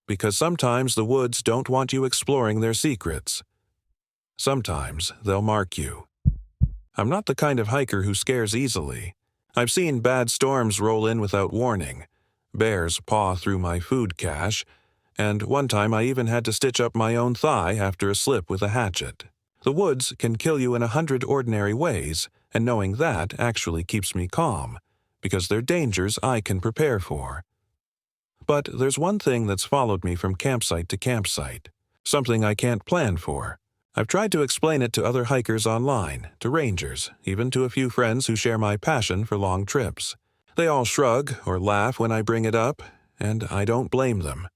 Because sometimes the woods don't want you exploring their secrets. Sometimes they'll mark you. I'm not the kind of hiker who scares easily. I've seen bad storms roll in without warning, bears paw through my food cache, and one time I even had to stitch up my own thigh after a slip with a hatchet. The woods can kill you in 100 ordinary ways, and knowing that actually keeps me calm, because they're dangers I can prepare for. But there's one thing that's followed me from campsite to campsite, something I can't plan for. I've tried to explain it to other hikers online, to rangers, even to a few friends who share my passion for long trips. They all shrug or laugh when I bring it up, and I don't blame them.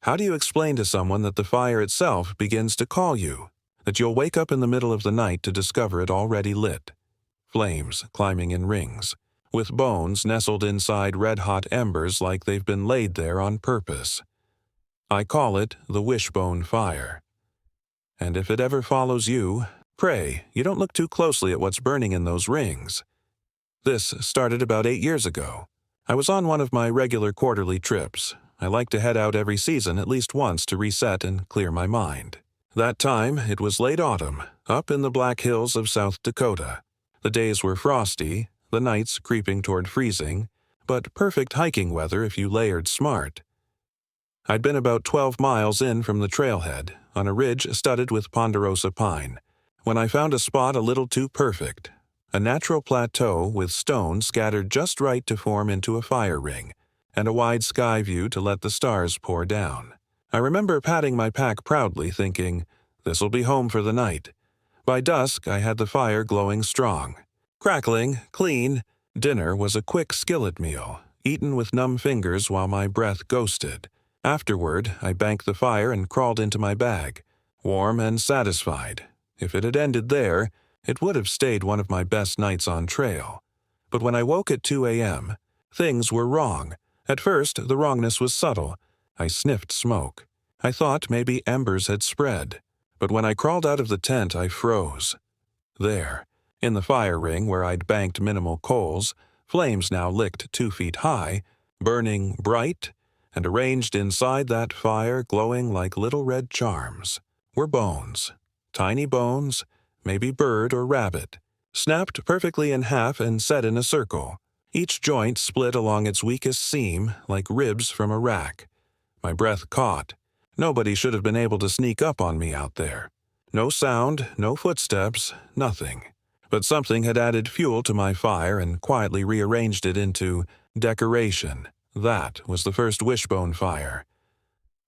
How do you explain to someone that the fire itself begins to call you, that you'll wake up in the middle of the night to discover it already lit? Flames climbing in rings, with bones nestled inside red-hot embers like they've been laid there on purpose. I call it the wishbone fire. And if it ever follows you, pray you don't look too closely at what's burning in those rings. This started about 8 years ago. I was on one of my regular quarterly trips. I like to head out every season at least once to reset and clear my mind. That time, it was late autumn, up in the Black Hills of South Dakota. The days were frosty, the nights creeping toward freezing, but perfect hiking weather if you layered smart. I'd been about 12 miles in from the trailhead, on a ridge studded with ponderosa pine, when I found a spot a little too perfect. A natural plateau with stones scattered just right to form into a fire ring, and a wide sky view to let the stars pour down. I remember patting my pack proudly, thinking, this'll be home for the night. By dusk, I had the fire glowing strong. Crackling, clean, dinner was a quick skillet meal, eaten with numb fingers while my breath ghosted. Afterward, I banked the fire and crawled into my bag, warm and satisfied. If it had ended there, it would have stayed one of my best nights on trail. But when I woke at 2 a.m., things were wrong. At first, the wrongness was subtle. I sniffed smoke. I thought maybe embers had spread. But when I crawled out of the tent, I froze. There, in the fire ring where I'd banked minimal coals, flames now licked 2 feet high, burning bright, and arranged inside that fire, glowing like little red charms, were bones. Tiny bones, maybe bird or rabbit, snapped perfectly in half and set in a circle, each joint split along its weakest seam like ribs from a rack. My breath caught. Nobody should have been able to sneak up on me out there. No sound, no footsteps, nothing. But something had added fuel to my fire and quietly rearranged it into decoration. That was the first wishbone fire.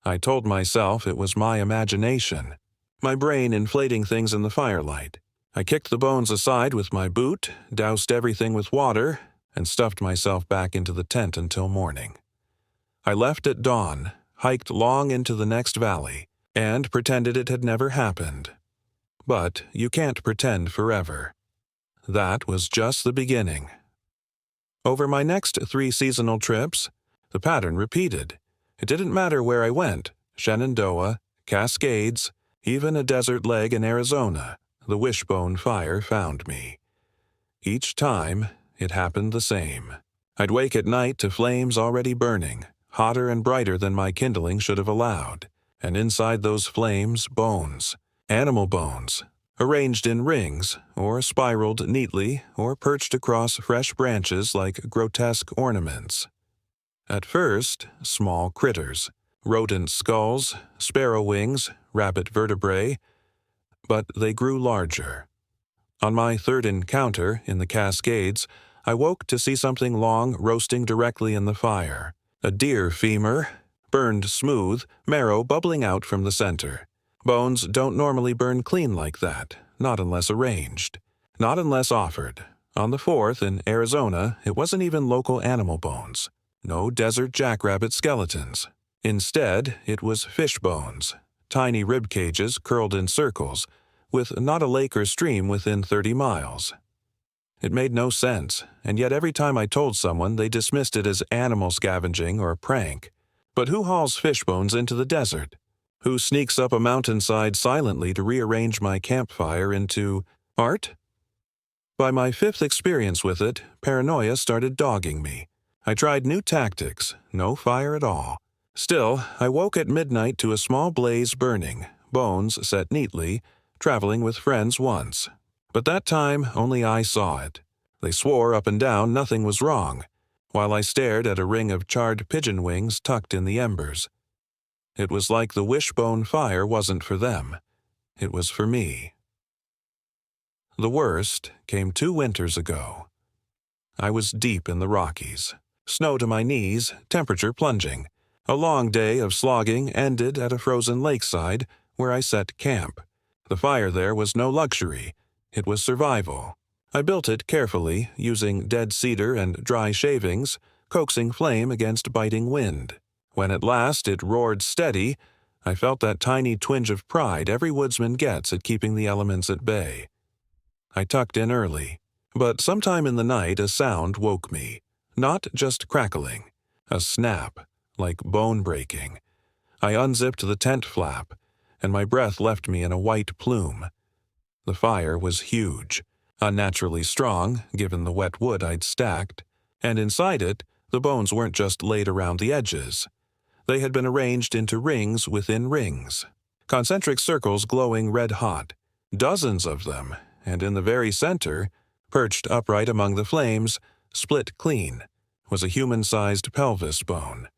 I told myself it was my imagination, my brain inflating things in the firelight. I kicked the bones aside with my boot, doused everything with water, and stuffed myself back into the tent until morning. I left at dawn, hiked long into the next valley, and pretended it had never happened. But you can't pretend forever. That was just the beginning. Over my next 3 seasonal trips, the pattern repeated. It didn't matter where I went, Shenandoah, Cascades, even a desert leg in Arizona, the wishbone fire found me. Each time, it happened the same. I'd wake at night to flames already burning, hotter and brighter than my kindling should have allowed, and inside those flames, bones, animal bones, arranged in rings, or spiraled neatly, or perched across fresh branches like grotesque ornaments. At first, small critters, rodent skulls, sparrow wings, rabbit vertebrae, but they grew larger. On my 3rd encounter in the Cascades, I woke to see something long roasting directly in the fire. A deer femur, burned smooth, marrow bubbling out from the center. Bones don't normally burn clean like that, not unless arranged, not unless offered. On the 4th, in Arizona, it wasn't even local animal bones. No desert jackrabbit skeletons. Instead, it was fish bones, tiny rib cages curled in circles, with not a lake or stream within 30 miles. It made no sense, and yet every time I told someone, they dismissed it as animal scavenging or a prank. But who hauls fish bones into the desert? Who sneaks up a mountainside silently to rearrange my campfire into art? By my 5th experience with it, paranoia started dogging me. I tried new tactics, no fire at all. Still, I woke at midnight to a small blaze burning, bones set neatly, traveling with friends once. But that time, only I saw it. They swore up and down nothing was wrong, while I stared at a ring of charred pigeon wings tucked in the embers. It was like the wishbone fire wasn't for them. It was for me. The worst came 2 winters ago. I was deep in the Rockies. Snow to my knees, temperature plunging. A long day of slogging ended at a frozen lakeside where I set camp. The fire there was no luxury. It was survival. I built it carefully, using dead cedar and dry shavings, coaxing flame against biting wind. When at last it roared steady, I felt that tiny twinge of pride every woodsman gets at keeping the elements at bay. I tucked in early, but sometime in the night a sound woke me. Not just crackling, a snap, like bone breaking. I unzipped the tent flap, and my breath left me in a white plume. The fire was huge, unnaturally strong, given the wet wood I'd stacked, and inside it, the bones weren't just laid around the edges. They had been arranged into rings within rings, concentric circles glowing red-hot, dozens of them, and in the very center, perched upright among the flames, split clean, was a human-sized pelvis bone.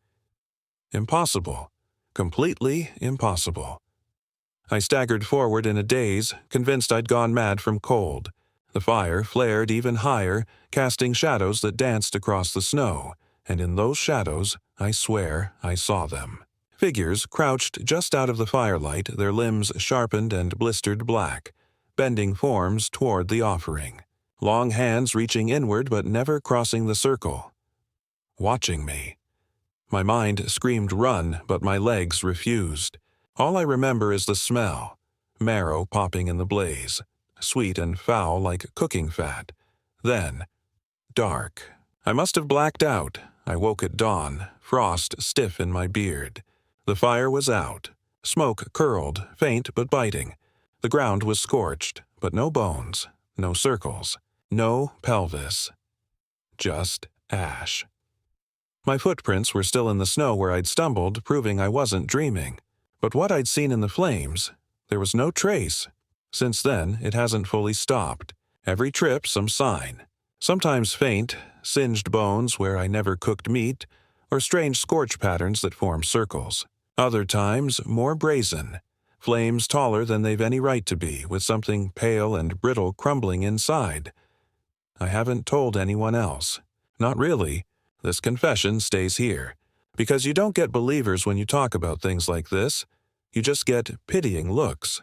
Impossible. Completely impossible. I staggered forward in a daze, convinced I'd gone mad from cold. The fire flared even higher, casting shadows that danced across the snow, and in those shadows, I swear, I saw them. Figures crouched just out of the firelight, their limbs sharpened and blistered black, bending forms toward the offering. Long hands reaching inward but never crossing the circle. Watching me. My mind screamed run, but my legs refused. All I remember is the smell. Marrow popping in the blaze. Sweet and foul like cooking fat. Then, dark. I must have blacked out. I woke at dawn, frost stiff in my beard. The fire was out. Smoke curled, faint but biting. The ground was scorched, but no bones, no circles, no pelvis. Just ash. My footprints were still in the snow where I'd stumbled, proving I wasn't dreaming. But what I'd seen in the flames, there was no trace. Since then, it hasn't fully stopped. Every trip, some sign. Sometimes faint, singed bones where I never cooked meat, or strange scorch patterns that form circles. Other times, more brazen. Flames taller than they've any right to be, with something pale and brittle crumbling inside. I haven't told anyone else. Not really. This confession stays here. Because you don't get believers when you talk about things like this. You just get pitying looks.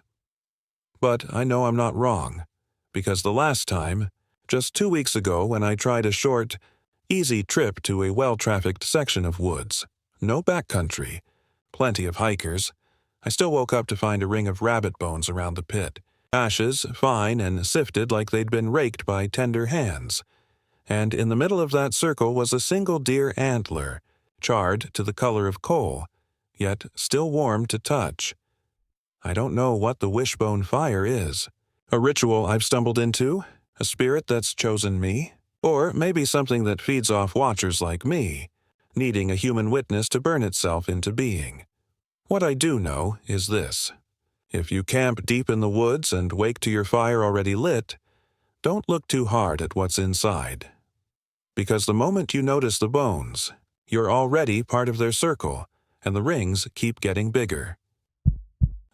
But I know I'm not wrong. Because the last time, just 2 weeks ago when I tried a short, easy trip to a well-trafficked section of woods. No backcountry. Plenty of hikers. I still woke up to find a ring of rabbit bones around the pit. Ashes, fine and sifted like they'd been raked by tender hands. And in the middle of that circle was a single deer antler, charred to the color of coal, yet still warm to touch. I don't know what the wishbone fire is. A ritual I've stumbled into? A spirit that's chosen me? Or maybe something that feeds off watchers like me, needing a human witness to burn itself into being. What I do know is this. If you camp deep in the woods and wake to your fire already lit, don't look too hard at what's inside. Because the moment you notice the bones, you're already part of their circle, and the rings keep getting bigger.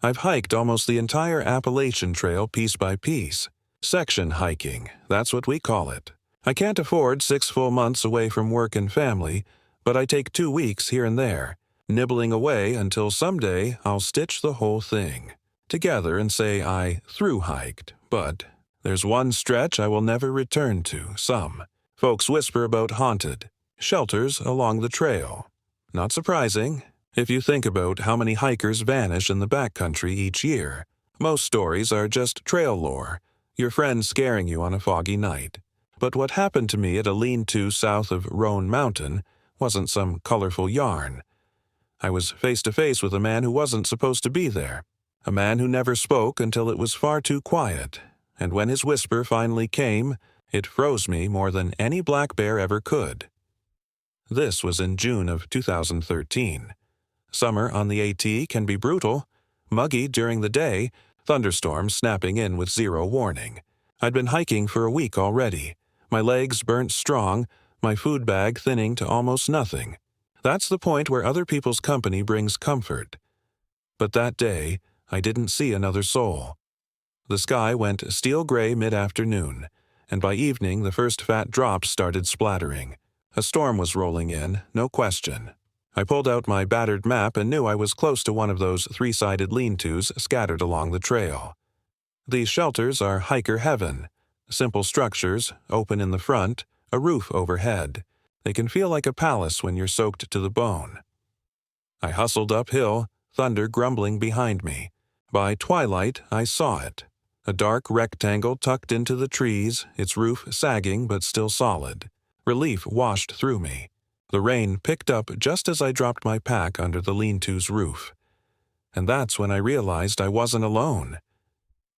I've hiked almost the entire Appalachian Trail piece by piece. Section hiking, that's what we call it. I can't afford 6 full months away from work and family, but I take 2 weeks here and there, nibbling away until someday I'll stitch the whole thing together and say I through-hiked. But there's one stretch I will never return to, some. Folks whisper about haunted shelters along the trail. Not surprising, if you think about how many hikers vanish in the backcountry each year. Most stories are just trail lore, your friend scaring you on a foggy night. But what happened to me at a lean-to south of Roan Mountain wasn't some colorful yarn. I was face-to-face with a man who wasn't supposed to be there. A man who never spoke until it was far too quiet. And when his whisper finally came, it froze me more than any black bear ever could. This was in June of 2013. Summer on the AT can be brutal. Muggy during the day, thunderstorms snapping in with zero warning. I'd been hiking for a week already. My legs burnt strong, my food bag thinning to almost nothing. That's the point where other people's company brings comfort. But that day, I didn't see another soul. The sky went steel gray mid-afternoon, and by evening the first fat drops started splattering. A storm was rolling in, no question. I pulled out my battered map and knew I was close to one of those 3-sided lean-tos scattered along the trail. These shelters are hiker heaven. Simple structures, open in the front, a roof overhead. They can feel like a palace when you're soaked to the bone. I hustled uphill, thunder grumbling behind me. By twilight, I saw it. A dark rectangle tucked into the trees, its roof sagging but still solid. Relief washed through me. The rain picked up just as I dropped my pack under the lean-to's roof. And that's when I realized I wasn't alone.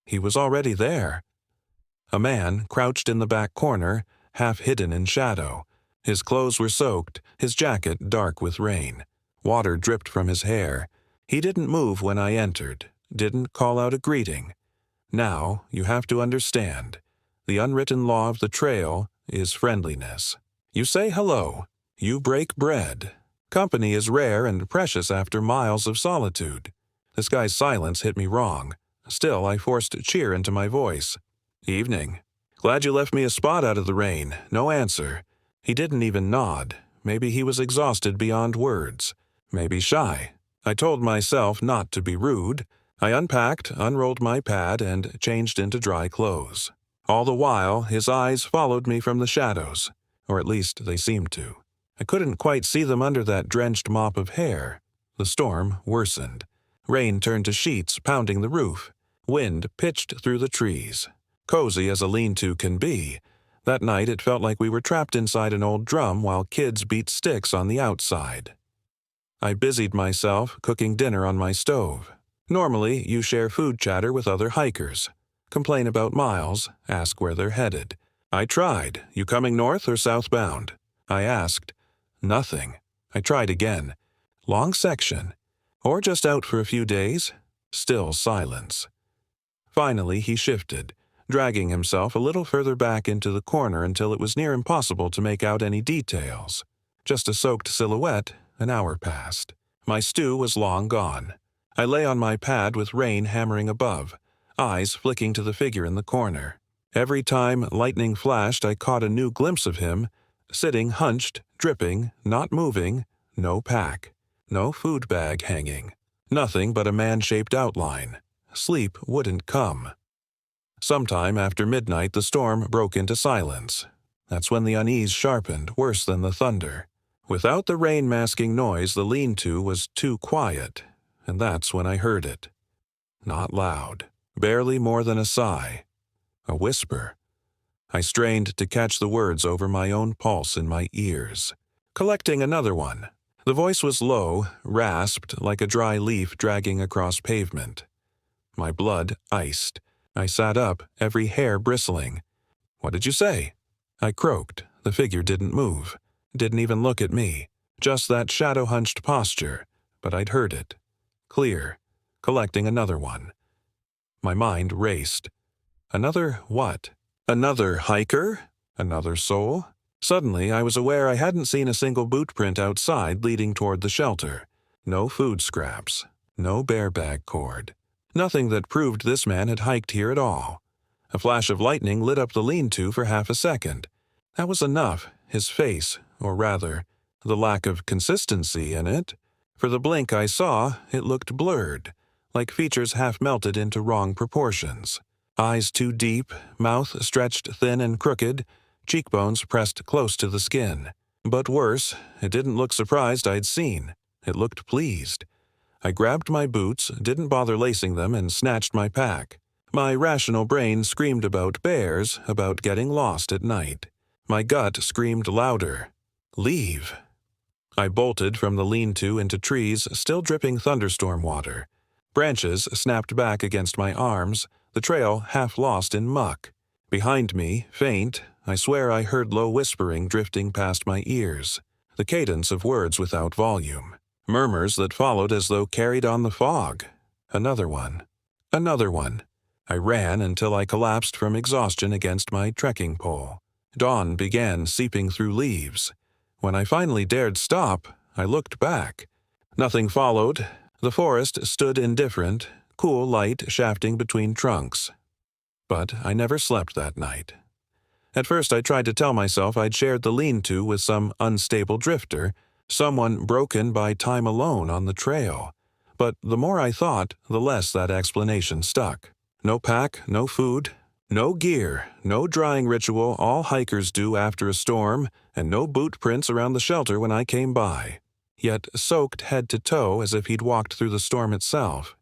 He was already there. A man crouched in the back corner, half hidden in shadow. His clothes were soaked, his jacket dark with rain. Water dripped from his hair. He didn't move when I entered, didn't call out a greeting. Now, you have to understand, the unwritten law of the trail is friendliness. You say hello, you break bread. Company is rare and precious after miles of solitude. This guy's silence hit me wrong. Still, I forced cheer into my voice. Evening. Glad you left me a spot out of the rain. No answer. He didn't even nod. Maybe he was exhausted beyond words. Maybe shy. I told myself not to be rude. I unpacked, unrolled my pad, and changed into dry clothes. All the while, his eyes followed me from the shadows, or at least they seemed to. I couldn't quite see them under that drenched mop of hair. The storm worsened. Rain turned to sheets pounding the roof. Wind pitched through the trees. Cozy as a lean-to can be, That night it felt like we were trapped inside an old drum while kids beat sticks on the outside. I busied myself cooking dinner on my stove. Normally, you share food chatter with other hikers. Complain about miles, ask where they're headed. I tried. You coming north or southbound? I asked. Nothing. I tried again. Long section. Or just out for a few days? Still silence. Finally, he shifted, dragging himself a little further back into the corner until it was near impossible to make out any details. Just a soaked silhouette. An hour passed. My stew was long gone. I lay on my pad with rain hammering above, eyes flicking to the figure in the corner. Every time lightning flashed, I caught a new glimpse of him, sitting hunched, dripping, not moving, no pack, no food bag hanging, nothing but a man-shaped outline. Sleep wouldn't come. Sometime after midnight, the storm broke into silence. That's when the unease sharpened, worse than the thunder. Without the rain-masking noise, the lean-to was too quiet, and that's when I heard it. Not loud, barely more than a sigh. A whisper. I strained to catch the words over my own pulse in my ears. Collecting another one. The voice was low, rasped like a dry leaf dragging across pavement. My blood iced. I sat up, every hair bristling. What did you say? I croaked. The figure didn't move. Didn't even look at me. Just that shadow-hunched posture. But I'd heard it. Clear. Collecting another one. My mind raced. Another what? Another hiker? Another soul? Suddenly, I was aware I hadn't seen a single boot print outside leading toward the shelter. No food scraps. No bear bag cord. Nothing that proved this man had hiked here at all. A flash of lightning lit up the lean-to for half a second. That was enough. His face, or rather, the lack of consistency in it. For the blink I saw, it looked blurred, like features half melted into wrong proportions. Eyes too deep, mouth stretched thin and crooked, cheekbones pressed close to the skin. But worse, it didn't look surprised I'd seen. It looked pleased. I grabbed my boots, didn't bother lacing them, and snatched my pack. My rational brain screamed about bears, about getting lost at night. My gut screamed louder. Leave. I bolted from the lean-to into trees, still dripping thunderstorm water. Branches snapped back against my arms, the trail half lost in muck. Behind me, faint, I swear I heard low whispering drifting past my ears. The cadence of words without volume. Murmurs that followed as though carried on the fog. Another one. Another one. I ran until I collapsed from exhaustion against my trekking pole. Dawn began seeping through leaves. When I finally dared stop, I looked back. Nothing followed. The forest stood indifferent, cool light shafting between trunks. But I never slept that night. At first I tried to tell myself I'd shared the lean-to with some unstable drifter, someone broken by time alone on the trail. But the more I thought, the less that explanation stuck. No pack, no food, no gear, no drying ritual all hikers do after a storm, and no boot prints around the shelter when I came by. Yet soaked head to toe as if he'd walked through the storm itself.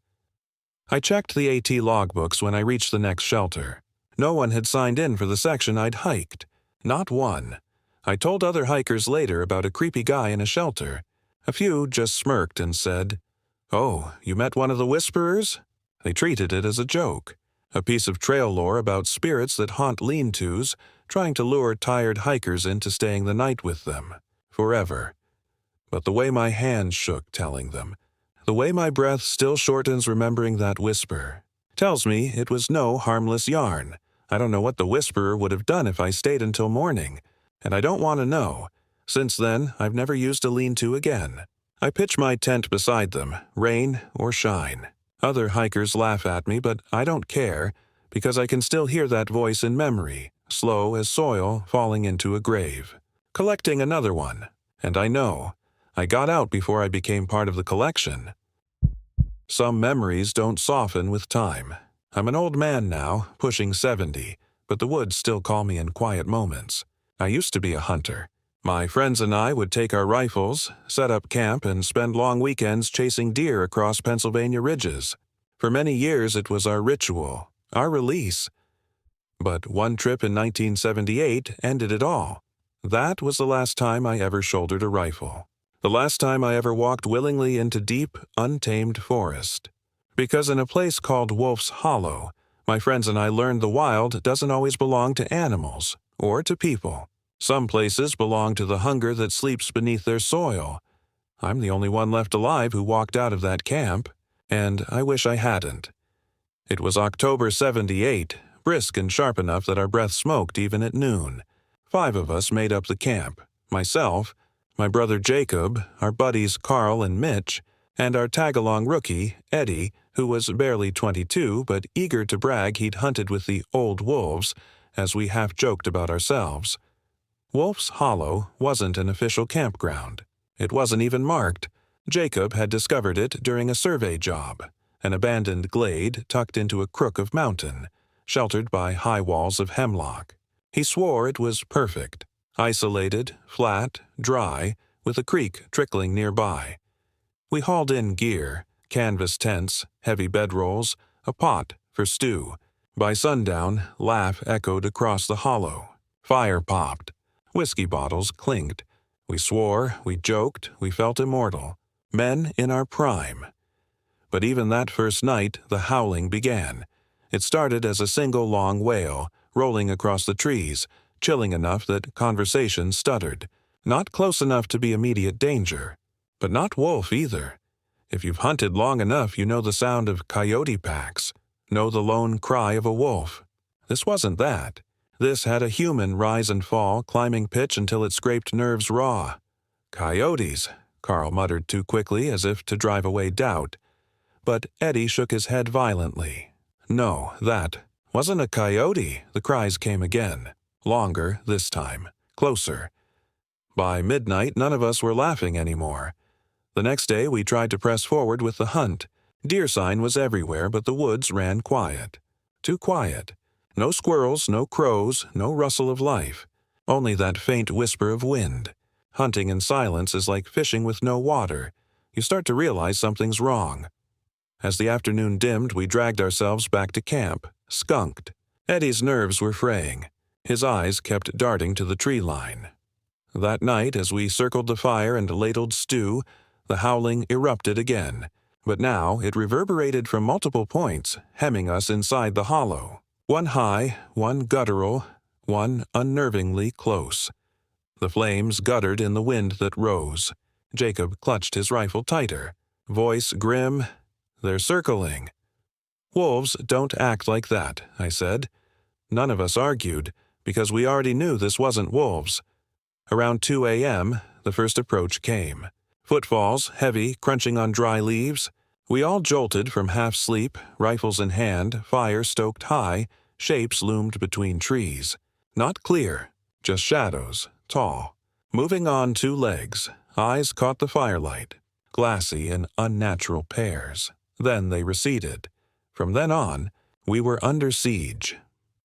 I checked the AT logbooks when I reached the next shelter. No one had signed in for the section I'd hiked. Not one. I told other hikers later about a creepy guy in a shelter. A few just smirked and said, "Oh, you met one of the Whisperers?" They treated it as a joke. A piece of trail lore about spirits that haunt lean-tos, trying to lure tired hikers into staying the night with them. Forever. But the way my hands shook telling them, the way my breath still shortens remembering that whisper, tells me it was no harmless yarn. I don't know what the Whisperer would have done if I stayed until morning, and I don't want to know. Since then, I've never used a lean-to again. I pitch my tent beside them, rain or shine. Other hikers laugh at me, but I don't care, because I can still hear that voice in memory, slow as soil falling into a grave. Collecting another one. And I know. I got out before I became part of the collection. Some memories don't soften with time. I'm an old man now, pushing 70, but the woods still call me in quiet moments. I used to be a hunter. My friends and I would take our rifles, set up camp, and spend long weekends chasing deer across Pennsylvania ridges. For many years it was our ritual, our release. But one trip in 1978 ended it all. That was the last time I ever shouldered a rifle. The last time I ever walked willingly into deep, untamed forest. Because in a place called Wolf's Hollow, my friends and I learned the wild doesn't always belong to animals or to people. Some places belong to the hunger that sleeps beneath their soil. I'm the only one left alive who walked out of that camp, and I wish I hadn't. It was October '78, brisk and sharp enough that our breath smoked even at noon. 5 of us made up the camp: myself, my brother Jacob, our buddies Carl and Mitch, and our tag-along rookie, Eddie, who was barely 22 but eager to brag he'd hunted with the old wolves, as we half-joked about ourselves. Wolf's Hollow wasn't an official campground. It wasn't even marked. Jacob had discovered it during a survey job, an abandoned glade tucked into a crook of mountain, sheltered by high walls of hemlock. He swore it was perfect, isolated, flat, dry, with a creek trickling nearby. We hauled in gear, canvas tents, heavy bedrolls, a pot for stew. By sundown, laugh echoed across the hollow. Fire popped. Whiskey bottles clinked. We swore, we joked, we felt immortal. Men in our prime. But even that first night, the howling began. It started as a single long wail, rolling across the trees, chilling enough that conversation stuttered. Not close enough to be immediate danger. But not wolf either. If you've hunted long enough, you know the sound of coyote packs, know the lone cry of a wolf. This wasn't that. This had a human rise and fall, climbing pitch until it scraped nerves raw. Coyotes, Carl muttered too quickly as if to drive away doubt. But Eddie shook his head violently. No, that wasn't a coyote. The cries came again. Longer this time. Closer. By midnight, none of us were laughing anymore. The next day we tried to press forward with the hunt. Deer sign was everywhere, but the woods ran quiet. Too quiet. No squirrels, no crows, no rustle of life. Only that faint whisper of wind. Hunting in silence is like fishing with no water. You start to realize something's wrong. As the afternoon dimmed, we dragged ourselves back to camp, skunked. Eddie's nerves were fraying. His eyes kept darting to the tree line. That night, as we circled the fire and ladled stew, the howling erupted again, but now it reverberated from multiple points, hemming us inside the hollow. One high, one guttural, one unnervingly close. The flames guttered in the wind that rose. Jacob clutched his rifle tighter. Voice grim, "They're circling." "Wolves don't act like that," I said. None of us argued, because we already knew this wasn't wolves. Around 2 a.m., the first approach came. Footfalls, heavy, crunching on dry leaves. We all jolted from half-sleep, rifles in hand, fire stoked high, shapes loomed between trees. Not clear, just shadows, tall. Moving on 2 legs, eyes caught the firelight, glassy in unnatural pairs. Then they receded. From then on, we were under siege.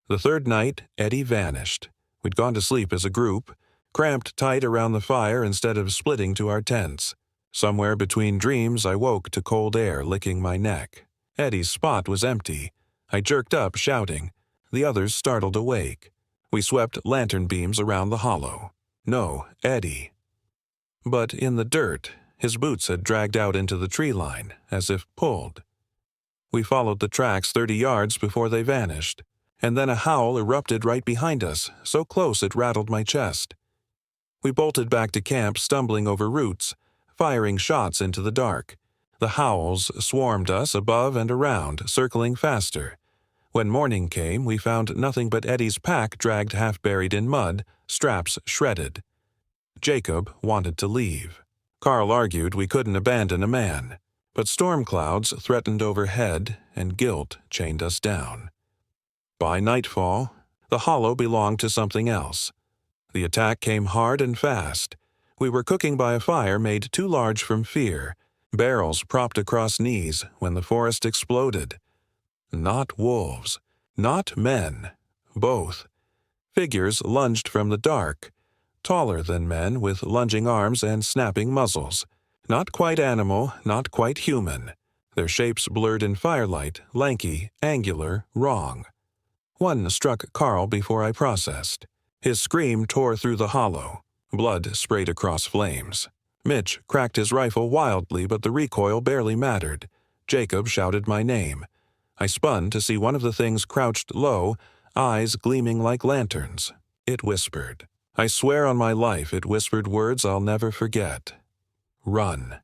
The third night, Eddie vanished. We'd gone to sleep as a group, cramped tight around the fire instead of splitting to our tents. Somewhere between dreams, I woke to cold air licking my neck. Eddie's spot was empty. I jerked up, shouting. The others startled awake. We swept lantern beams around the hollow. No, Eddie. But in the dirt, his boots had dragged out into the tree line, as if pulled. We followed the tracks 30 yards before they vanished, and then a howl erupted right behind us, so close it rattled my chest. We bolted back to camp, stumbling over roots, firing shots into the dark. The howls swarmed us above and around, circling faster. When morning came, we found nothing but Eddie's pack dragged half buried in mud, straps shredded. Jacob wanted to leave. Carl argued we couldn't abandon a man, but storm clouds threatened overhead and guilt chained us down. By nightfall, the hollow belonged to something else. The attack came hard and fast. We were cooking by a fire made too large from fear, barrels propped across knees when the forest exploded. Not wolves, not men, both. Figures lunged from the dark, taller than men with lunging arms and snapping muzzles. Not quite animal, not quite human. Their shapes blurred in firelight, lanky, angular, wrong. One struck Carl before I processed. His scream tore through the hollow. Blood sprayed across flames. Mitch cracked his rifle wildly, but the recoil barely mattered. Jacob shouted my name. I spun to see one of the things crouched low, eyes gleaming like lanterns. It whispered. I swear on my life it whispered words I'll never forget. Run.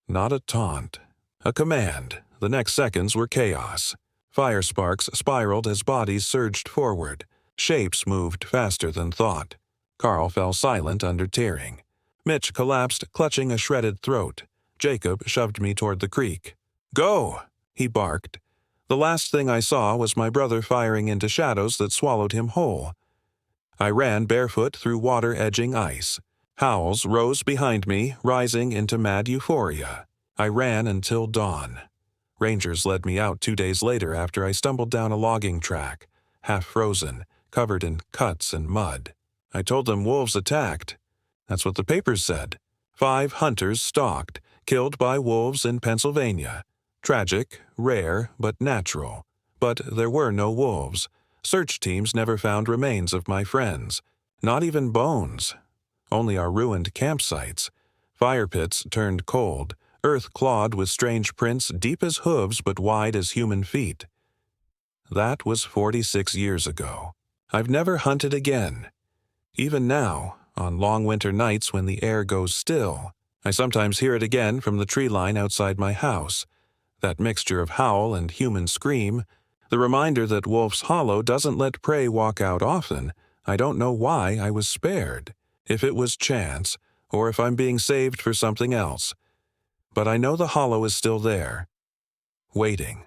Not a taunt. A command. The next seconds were chaos. Fire sparks spiraled as bodies surged forward. Shapes moved faster than thought. Carl fell silent under tearing. Mitch collapsed, clutching a shredded throat. Jacob shoved me toward the creek. Go! He barked. The last thing I saw was my brother firing into shadows that swallowed him whole. I ran barefoot through water-edging ice. Howls rose behind me, rising into mad euphoria. I ran until dawn. Rangers led me out 2 days later after I stumbled down a logging track, half frozen, covered in cuts and mud. I told them wolves attacked. That's what the papers said. 5 hunters stalked, killed by wolves in Pennsylvania. Tragic, rare, but natural. But there were no wolves. Search teams never found remains of my friends. Not even bones. Only our ruined campsites. Fire pits turned cold. Earth clawed with strange prints deep as hooves but wide as human feet. That was 46 years ago. I've never hunted again. Even now, on long winter nights when the air goes still, I sometimes hear it again from the tree line outside my house. That mixture of howl and human scream, the reminder that Wolf's Hollow doesn't let prey walk out often. I don't know why I was spared, if it was chance, or if I'm being saved for something else. But I know the hollow is still there, waiting.